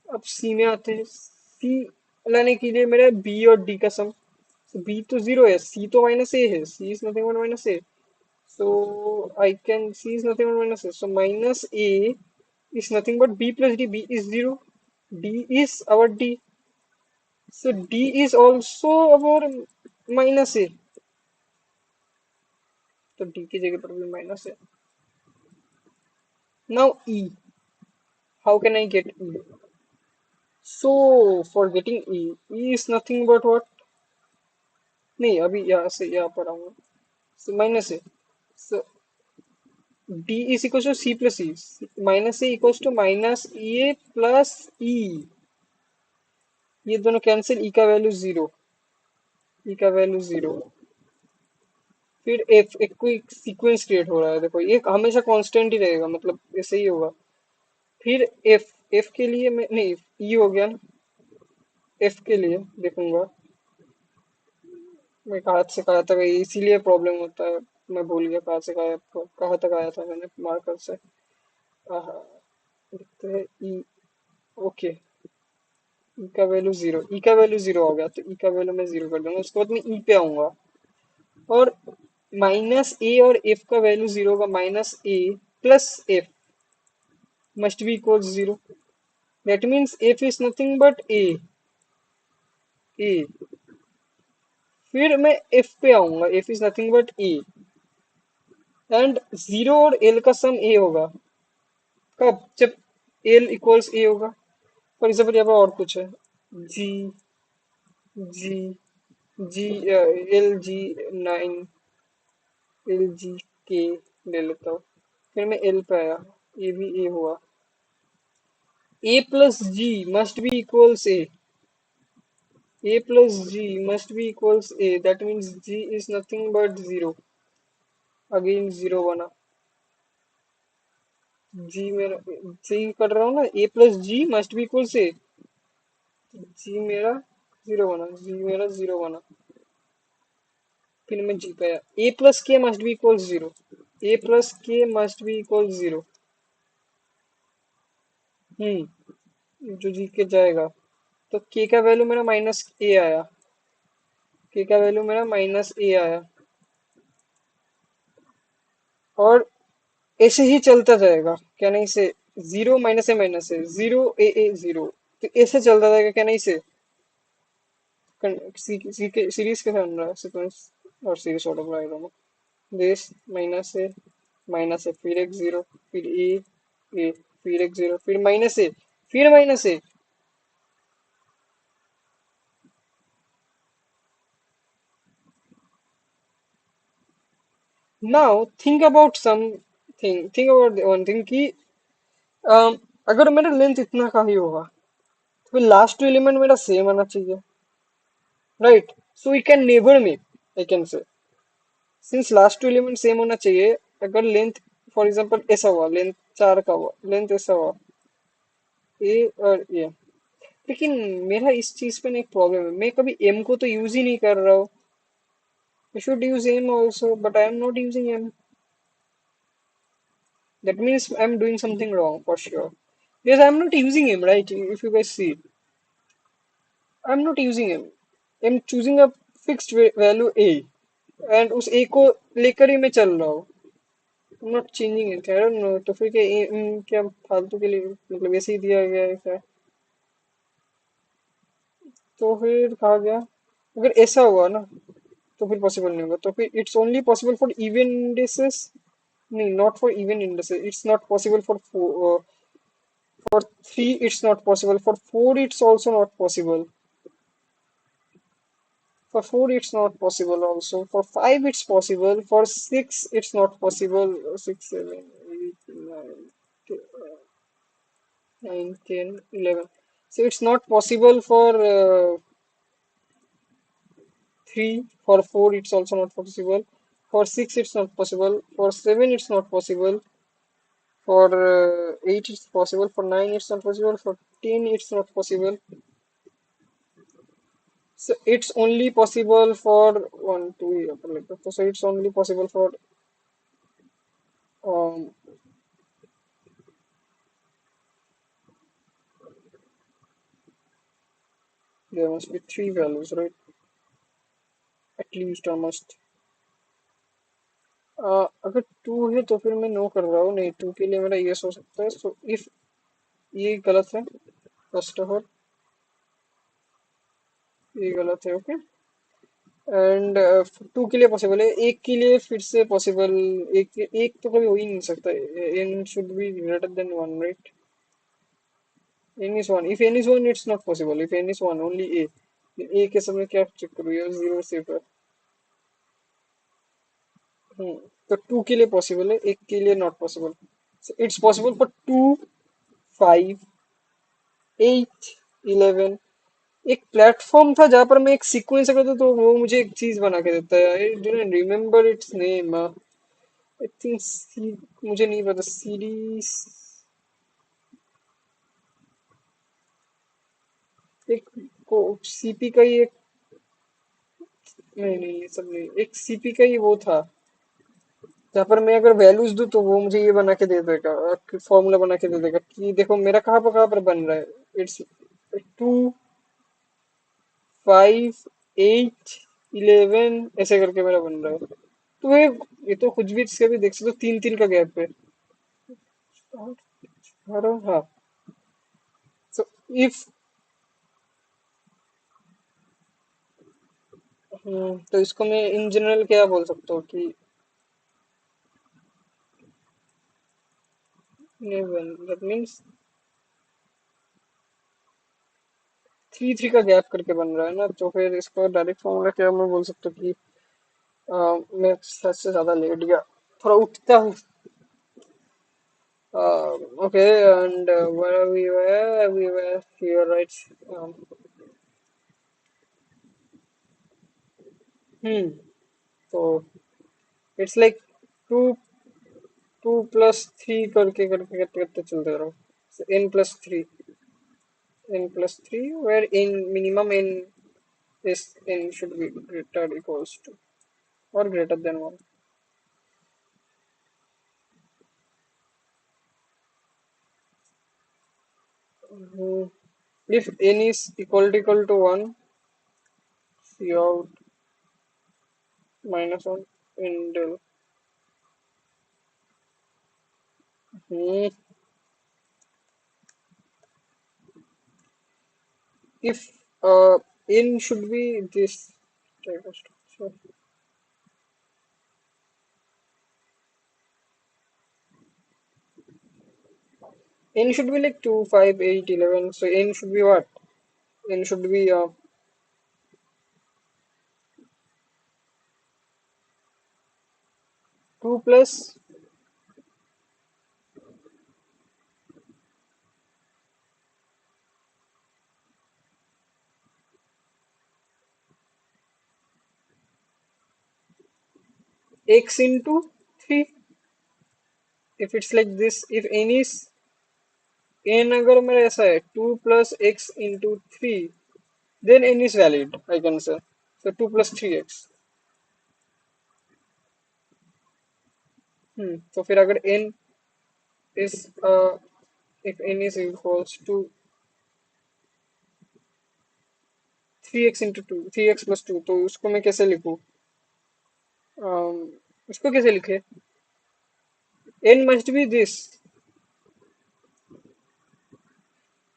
अब सी में आते हैं। सी लाने के लिए मेरा बी और डी का सम। बी तो जीरो है, सी तो माइनस ए है, C is nothing but minus A. So I can C is nothing but minus A. So minus A is nothing but B plus D. B is zero. D is our D. So D is also our minus A. तो D की जगह पर भी minus है। Now E. How can I get E? So for getting E, E is nothing but what? नहीं, अभी यहाँ से यहाँ पर आऊंगा। So minus A. So D is equals to C plus E. Minus A equals to minus E A plus E. ये दोनों cancel, ई का वैल्यू जीरो। ई का वैल्यू जीरो। फिर एफ, एक कोई सीक्वेंस क्रिएट हो रहा है, देखो ये हमेशा कांस्टेंट ही रहेगा, मतलब ऐसे ही होगा। फिर एफ, एफ के लिए मैं नहीं, ई हो गया ना। एफ के लिए देखूंगा। मैं कहाँ से कहाँ तक, इसीलिए प्रॉब्लम होता है। मैं भूल गया कहाँ से कहाँ तक आया था मैंने मार्कर से। आहा, देखते हैं ई। ओके, ई का वैल्यू जीरो, ई का वैल्यू जीरो हो गया, तो ई का वैल्यू मैं जीरो कर दूंगा। उसके बाद मैं ई पे आऊंगा, और माइनस ए और एफ का वैल्यू जीरो होगा। Minus A plus F must be equals zero. That means f is nothing but a, a। फिर मैं f पे आऊंगा, f is nothing but a, and zero और l का सम a होगा। कब, जब l इक्वल्स a होगा। फॉर एग्जाम्पल यहाँ पर और कुछ है, g, g, g, L G nine, L G के ले लेता हूँ। फिर मैं l पे आया, ये भी a हुआ। a plus G must be equals a, a plus g must be equals a. That means g is nothing but zero. Again zero बना। g मेरा, g कर रहा हूँ ना, a plus g must be equals a। g मेरा zero बना, g मेरा zero बना। फिर मैं g पे आया, a plus k must be equals zero। a plus k must be equals zero। जो g के जाएगा, तो k का वैल्यू मेरा माइनस a आया। k का वैल्यू मेरा माइनस a आया, और ऐसे ही चलता जाएगा। क्या नहीं से, जीरो माइनस है, जीरो ए जीरो। तो ऐसे चलता जाएगा, क्या नहीं से। सीरीज के साथ रहा है, सीक्वेंस और सीरीज ऑर्डर में आएगा। दिस माइनस है, फिर एक जीरो, फिर ए, फिर एक जीरो, फिर माइनस है, फिर माइनस है। Now think about one thing कि अगर मेरा लेंथ इतना का ही होगा, तो फिर लास्ट टू एलिमेंट मेरा सेम आना चाहिए, right? So we can never make, I can say, since last two element same होना चाहिए। अगर लेंथ फॉर एग्जांपल ऐसा हुआ, लेंथ चार का हुआ, लेंथ ऐसा हुआ, ए और ए। लेकिन मेरा इस चीज पे ना एक प्रॉब्लम है, मैं कभी एम को तो यूज ही नहीं कर रहा हूँ। I should use M also, but I am not using M. That means I am doing something wrong for sure, because I am not using M, right? If you guys see, I am not using M, I am choosing a fixed value a, and उस A को लेकर ही मैं चल रहा हूँ। Not changing it, I don't know. तो फिर क्या क्या फालतू के लिए मतलब ऐसे ही दिया गया है क्या? तो फिर कहा गया अगर ऐसा हुआ ना तो फिर पॉसिबल नहीं होगा। तो फिर it's only possible for even indices. नहीं, not for even indices, it's not possible for 3 it's not possible, for 4 it's also not possible, for 4 it's not possible also, for 5 it's possible, for 6 it's not possible. 6 7 8 9 9 10 11. So it's not possible for 3, for 4 it's also not possible, for 6 it's not possible, for 7 it's not possible, for 8 it's possible, for 9 it's not possible, for 10 it's not possible. So it's only possible for 1, 2 years. Like that. So it's only possible for um there must be three values, right? At least almost. अगर to है तो फिर मैं no कर रहा हूँ, नहीं to के लिए मेरा यस हो सकता है। सो इफ ये गलत है, फर्स्ट ऑफ ऑल ये गलत है, ओके। एंड टू के लिए पॉसिबल है, एक के लिए फिर से पॉसिबल। एक तो कभी हो ही नहीं सकता। N should be greater than one, right? n is 1. If n is 1, it's not possible. If n is 1, only a. A के समय क्या चेक करूँ यार, जीरो से पर। हम्म, तो टू के लिए पॉसिबल है, एक के लिए not possible. It's possible for 2, 5, 8, 11। एक प्लेटफॉर्म था जहां पर मैं एक सीक्वेंस करता तो वो मुझे एक चीज बना के देता है। I don't remember it's name. I think मुझे नहीं पता, सीरीज। एक को सीपी का ही एक। नहीं नहीं, ये सब नहीं, एक सीपी का ही वो था जहाँ पर मैं अगर वैल्यूज दूं तो वो मुझे ये बना के दे देगा, फॉर्मूला बना के दे देगा कि देखो मेरा कहाँ पर बन रहा है। इट्स 2, 5, 8, 11 ऐसे करके मेरा बन रहा है। तो ये तो कुछ भी इसके भी देख सकते हो, तीन तीन का गैप है। और हाँ, सो इफ तो इसको मैं इन जनरल क्या बोल सकता हूँ कि 11 दैट मीन्स 3 3 का गैप करके बन रहा है ना। तो फिर इसको डायरेक्ट फॉर्मूला क्या मैं बोल सकता हूँ कि मैं सच से ज्यादा लेट गया, थोड़ा उठता हूँ। Okay, and where we were here, right? Um, hmm. So it's like two, 2 plus 3 करके करके करते करते चलते रहो। So n plus 3, where in minimum n is n should be greater equals to or greater than one. Hmm. If n is equal to one, C out minus one in del. Hmm. If n should be this type of structure. N should be like 2, 5, 8, 11. So N should be what? N should be 2 plus x into 3. If it's like this, if N is N अगर मेरा ऐसा है 2 plus x into 3, then N is valid, I can say. So 2 plus 3x. तो फिर अगर N is if N is equals to 3x into 2, 3x plus 2, तो उसको मैं कैसे लिखूं? इसको कैसे लिखे? n must be this.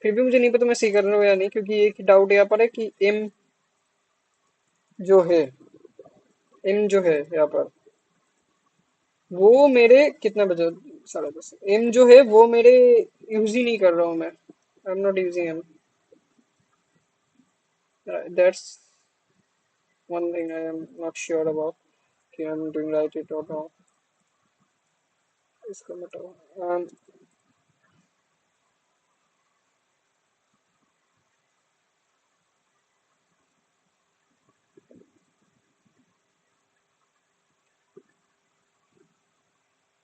फिर भी मुझे नहीं पता मैं सही कर रहा हूँ या नहीं, क्योंकि एक डाउट यहाँ पर है कि m जो है m जो है यहाँ पर, वो मेरे कितना बजे, 10:30। m जो है वो मेरे यूज ही नहीं कर रहा हूँ मैं, I am not using m। That's one thing I am not sure about कि I am doing right it or not. इसको मिटाओ।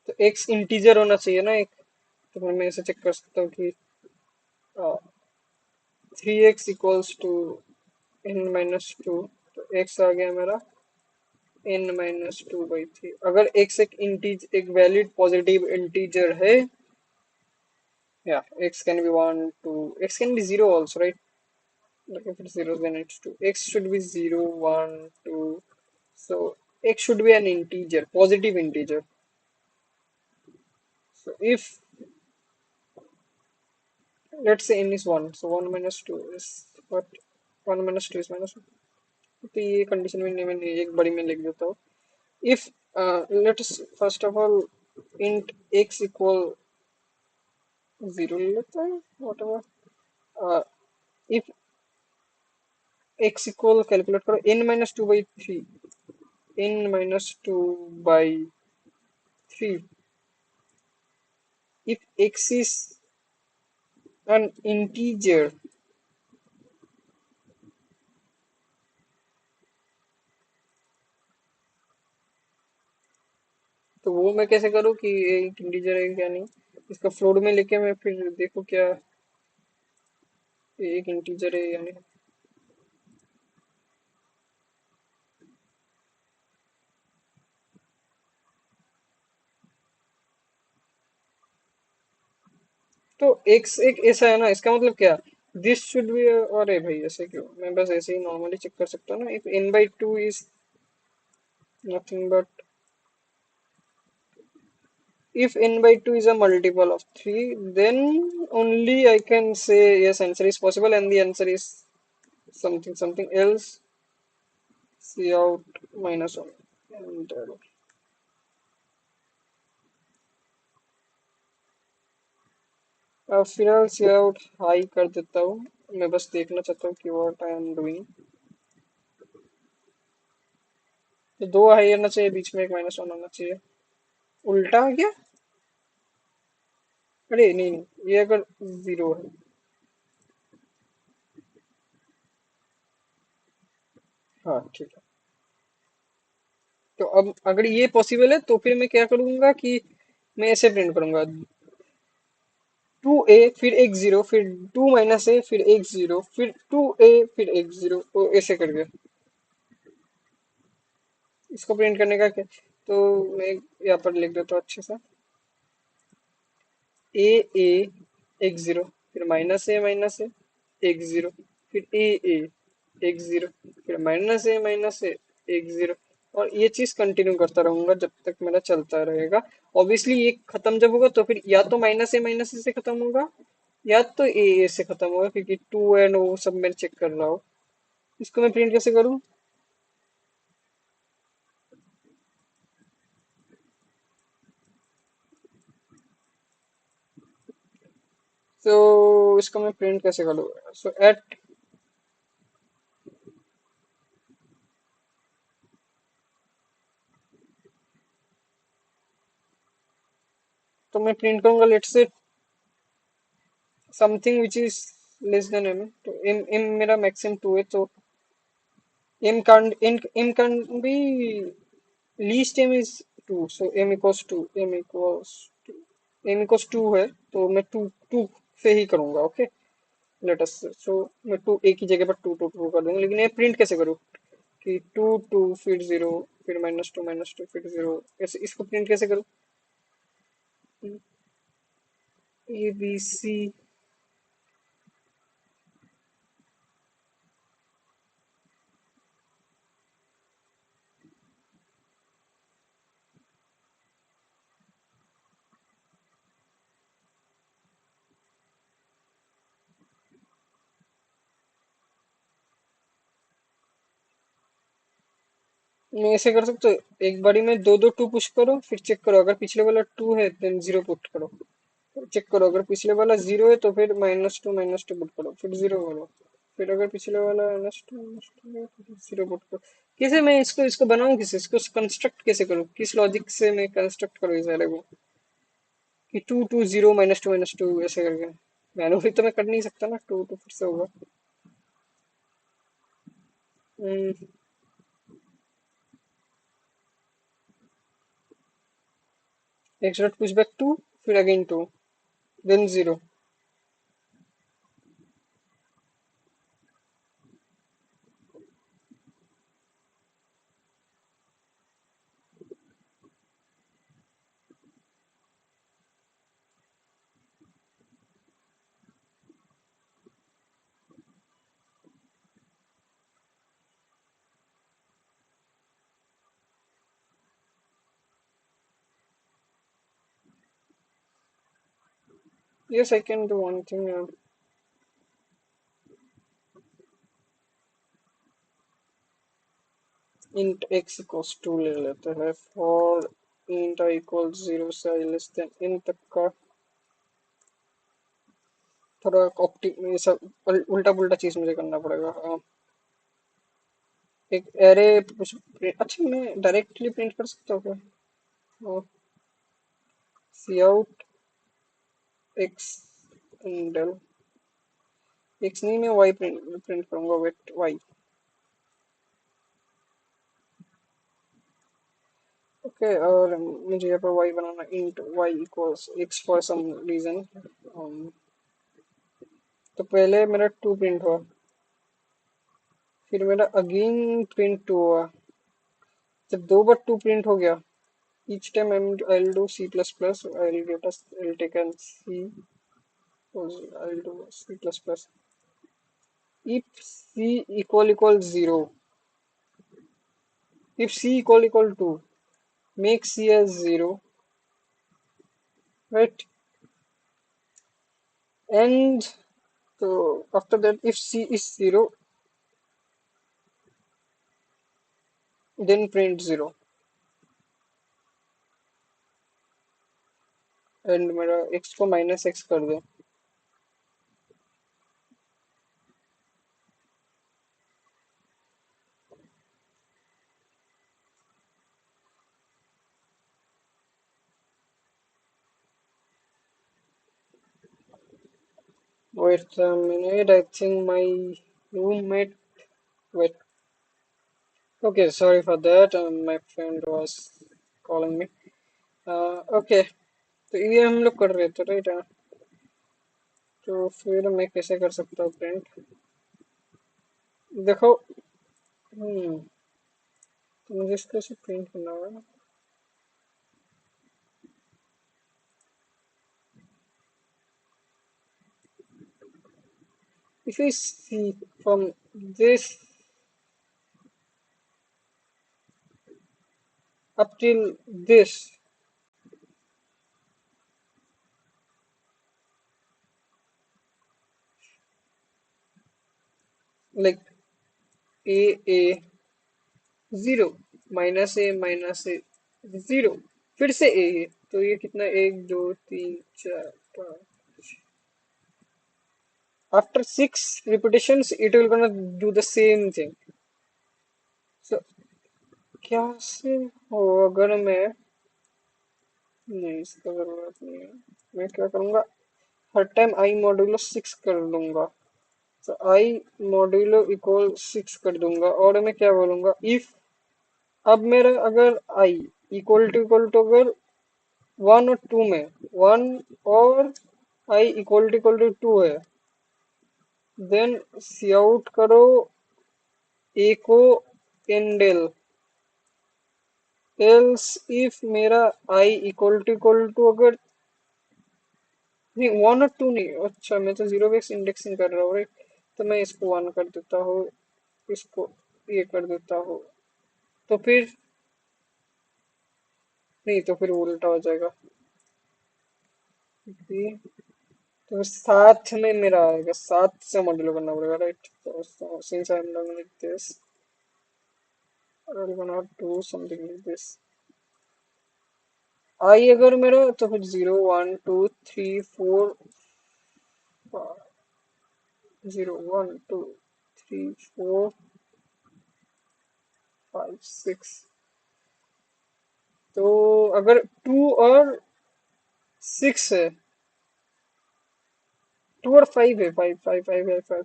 तो x इंटीजर होना चाहिए ना एक, तो फिर मैं इसे चेक कर सकता हूँ कि 3x इक्वल्स टू n-2। तो x आ गया मेरा n-2/3। अगर x एक वैलिड पॉजिटिव इंटीजर है, या x can be 1 2, x can be 0 also, right? Like if it's 0 then it's 2, x should be 0 1 2, so x should be an integer, positive integer. So if let's say n is 1, so 1 minus 2 is what? 1 minus 2 is minus 1। तो ये condition में नहीं, मैं एक बड़ी में लिख देता हूँ। If let us first of all int x equal 0 ले लेते हैं, whatever। uh, if x equal, calculate करो, n-2/3, n-2/3, if x is an integer, तो वो मैं कैसे करूँ कि ये एक इंटीजर है क्या नहीं? इसका फ्लोट में लेके मैं फिर देखो क्या ये एक इंटीजर है या नहीं। तो x एक ऐसा है ना, इसका मतलब क्या, दिस शुड बी, अरे भाई ऐसे क्यों, मैं बस ऐसे ही नॉर्मली चेक कर सकता हूँ ना। If n/2 is nothing but, if n/2 is a multiple of 3, then only I can say yes, answer is possible, and the answer is something something else, cout -1। And फिलहाल cout high कर देता हूँ। मैं बस देखना चाहता हूँ कि व्हाट आई एम डूइंग। तो दो हाई आना चाहिए, बीच में एक -1 आना चाहिए। उल्टा आ गया, अरे नहीं नहीं, ये अगर 0 है, हाँ ठीक है। तो अब अगर ये पॉसिबल है तो फिर मैं क्या करूंगा कि मैं ऐसे प्रिंट करूंगा, 2a फिर एक जीरो, फिर 2 - a फिर एक जीरो, फिर 2a फिर एक जीरो, तो ऐसे करके इसको प्रिंट करने का क्या। तो मैं यहाँ पर लिख देता हूँ अच्छे से, a एक जीरो, फिर -a एक जीरो, फिर a एक जीरो, फिर -a एक जीरो। और ये चीज कंटिन्यू करता रहूंगा जब तक मेरा चलता रहेगा। ऑब्वियसली ये खत्म जब होगा तो फिर या तो -a से खत्म होगा, या तो ए से खत्म होगा, क्योंकि टू एंड वो सब मैं चेक कर रहा हूँ। इसको मैं प्रिंट कैसे करूँ? तो इसको मैं प्रिंट कैसे करूँ? सो एट, तो मैं प्रिंट करूंगा let say something which is less than m। तो m मेरा मैक्सिमम 2 है, तो m can be least m is 2, so m equals 2 है, तो मैं 2 2 से ही करूंगा, ओके। लेट अस, सो मैं 2 एक ही जगह पर 2 कर दूंगा, लेकिन ये प्रिंट कैसे करूँ कि 2 2 फिर 0, फिर -2 फिर 0, ऐसे इसको प्रिंट कैसे करूँ? ए बी सी, मैं ऐसे कर सकते हो, एक बारी में दो दो टू पुश करो, फिर चेक करो अगर पिछले वाला टू है देन जीरो पुट करो, चेक करो अगर पिछले वाला जीरो है तो फिर माइनस टू पुट करो, फिर जीरो करो, फिर अगर पिछले वाला माइनस टू है तो जीरो पुट करो। कैसे मैं इसको इसको बनाऊं, किसे इसको कंस्ट्रक्ट कैसे करूँ, किस लॉजिक से मैं कंस्ट्रक्ट करूँ इस वाले को, कि two two zero minus two ऐसे करके मैनुअली तो मैं कर नहीं सकता ना, टू तो फिर से होगा। X dot push back two, फिर again two, then zero. Yes, I can do one thing. Int x equals two ले लेते हैं, for int I equals zero से I लेस देन इन तक का थोड़ा ऑप्टि ये सब उल्टा पुल्टा चीज मुझे करना पड़ेगा। एक एरे कुछ अच्छा मैं डायरेक्टली प्रिंट कर सकता हूँ क्या, सी आउट एक्स इंडल एक्स नहीं, मैं वाई प्रिंट प्रिंट करूंगा, वेट वाई। ओके, और मुझे यहाँ पर वाई बनाना, int Y equals X for some reason. तो पहले मेरा टू प्रिंट हुआ, फिर मेरा अगेन प्रिंट टू हुआ, जब दो बार टू प्रिंट हो गया, each time I'll do C++, I'll take an C, I'll do C++. If C equal 0, if C equal 2, make C as 0, right? And so after that, if C is 0, then print 0. And मेरा x को minus x कर दो। Wait a minute, I think my roommate. Wait. Okay, sorry for that. My friend was calling me. Okay, तो ये हम लोग कर रहे थे राइट। तो फिर मैं कैसे कर सकता हूँ प्रिंट, देखो। तो मुझे इसको ऐसे प्रिंट करना होगा ना। If you see from this up till this, like a zero, minus A zero, फिर से ए है, तो ये कितना, एक दो तीन चार पाँच, after six repetitions it will gonna do the same thing. So क्या से हो, अगर मैं, नहीं इसका जरूरत नहीं है, मैं क्या करूंगा, हर टाइम आई मॉड्यूलो सिक्स कर दूंगा। तो आई मॉड्यूलो इक्वल सिक्स कर दूंगा, और मैं क्या बोलूंगा, इफ, अब मेरा अगर आई इक्वल टू अगर वन और टू में, वन और आई इक्वल टू टू है, देन सी आउट करो ए को एंडल, एल्स इफ मेरा आई इक्वल टू अगर, नहीं वन और टू नहीं, अच्छा मैं तो जीरो बेस इंडेक्सिंग कर रहा हूँ राइट। तो मैं इसको वन कर देता हूँ, इसको ये कर देता हूँ, तो फिर, नहीं तो फिर उल्टा हो जाएगा, ये तो साथ में मेरा आएगा, साथ से मॉड्यूलो करना पड़ेगा राइट। तो since I am doing like this, I'm gonna do something like this. I अगर मेरा तो फिर 0 1 2 3 4 0 1 2 3 4 5 6 तो अगर 2 और 6 है, 2 और 5 है, 5 5 5 है 5.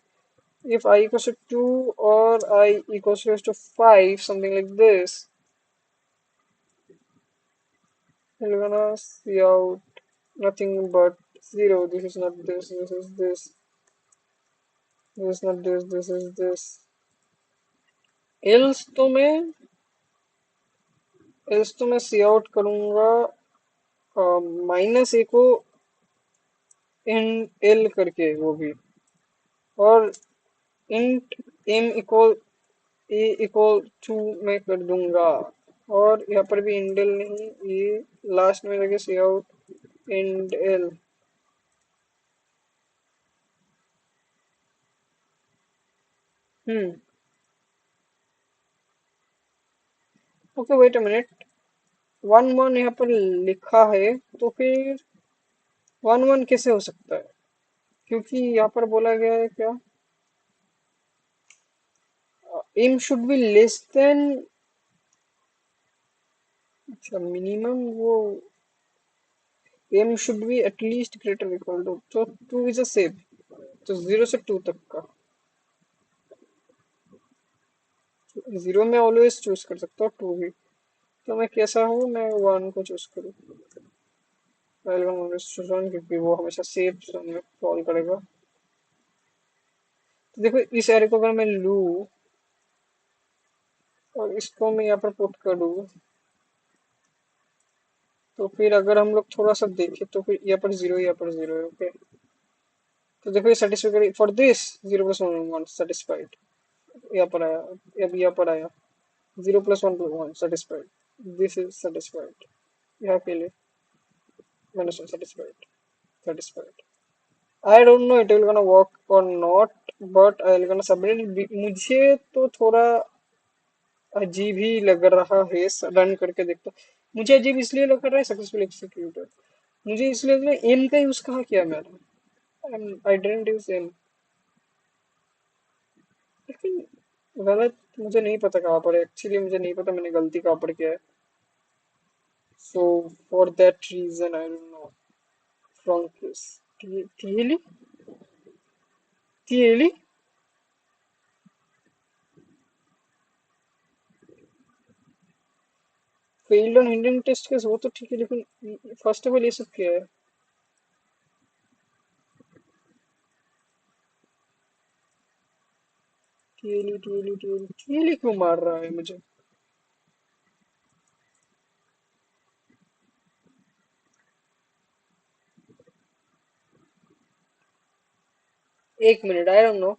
If I equals to 2 or I equals to 5, something like this, we're gonna see out nothing but 0. This is not this, this is this, this is not this, this is this. Else तो मैं सी out करूंगा -a को in L करके, वो भी, और int M equal A equal to मैं कर दूंगा, और यहाँ पर भी इंडेल नहीं, ये लास्ट में लगे cout endl. Hmm. Okay, wait a minute. 1 1 यहाँ पर लिखा है, तो फिर 1 1 कैसे हो सकता है? क्योंकि यहाँ पर बोला गया है क्या, M should be less than. अच्छा, मिनिमम वो M should be at least greater equal to, तो 2 इज अ सेव, तो 0 से 2 तक का. 0 में ऑलवेज चूज कर सकता हूँ, 2 भी. तो मैं कैसा हूँ, मैं 1 को चूज करूँ, पहले ऑलवेज चूज 1, क्योंकि वो हमेशा सेव में फॉल करेगा. तो देखो, इस एरे को अगर मैं लूँ और इसको मैं यहाँ पर पुट करूँ, तो फिर अगर हम लोग थोड़ा सा देखें तो फिर यहाँ पर 0, यहाँ पर 0 है. ओके, तो देखो ये सेटिस्फाइड फॉर दिस. 0 + 1 1 सेटिस्फाइड. यहाँ पर आया, अब यहाँ पर आया 0 + 1 + 1 सेटिस्फाइड. This is satisfied. यहाँ के लिए मैंने satisfied, satisfied. I don't know it will gonna work or not, but I will gonna submit. मुझे तो थोड़ा अजीब ही लग रहा है, रन करके देखता. मुझे अजीब इसलिए लग रहा है, सक्सेसफुल एग्जीक्यूटर. मुझे इसलिए लग रहा है, एम का यूज कहाँ किया मैंने. I didn't use M. लेकिन गलत, मुझे नहीं पता कहाँ पर है एक्चुअली, मुझे नहीं पता मैंने गलती कहाँ पर किया है. So for that reason I don't know. From किस थियली, थियली failed on Indian test case, वो तो ठीक है, लेकिन फर्स्ट ऑफ ऑल ये सब क्या है. थियली थियली थियली थियली क्यों मार रहा है मुझे. 1 minute, I don't no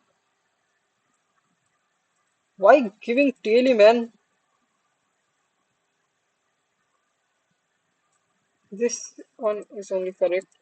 why giving daily, man. This one is only correct.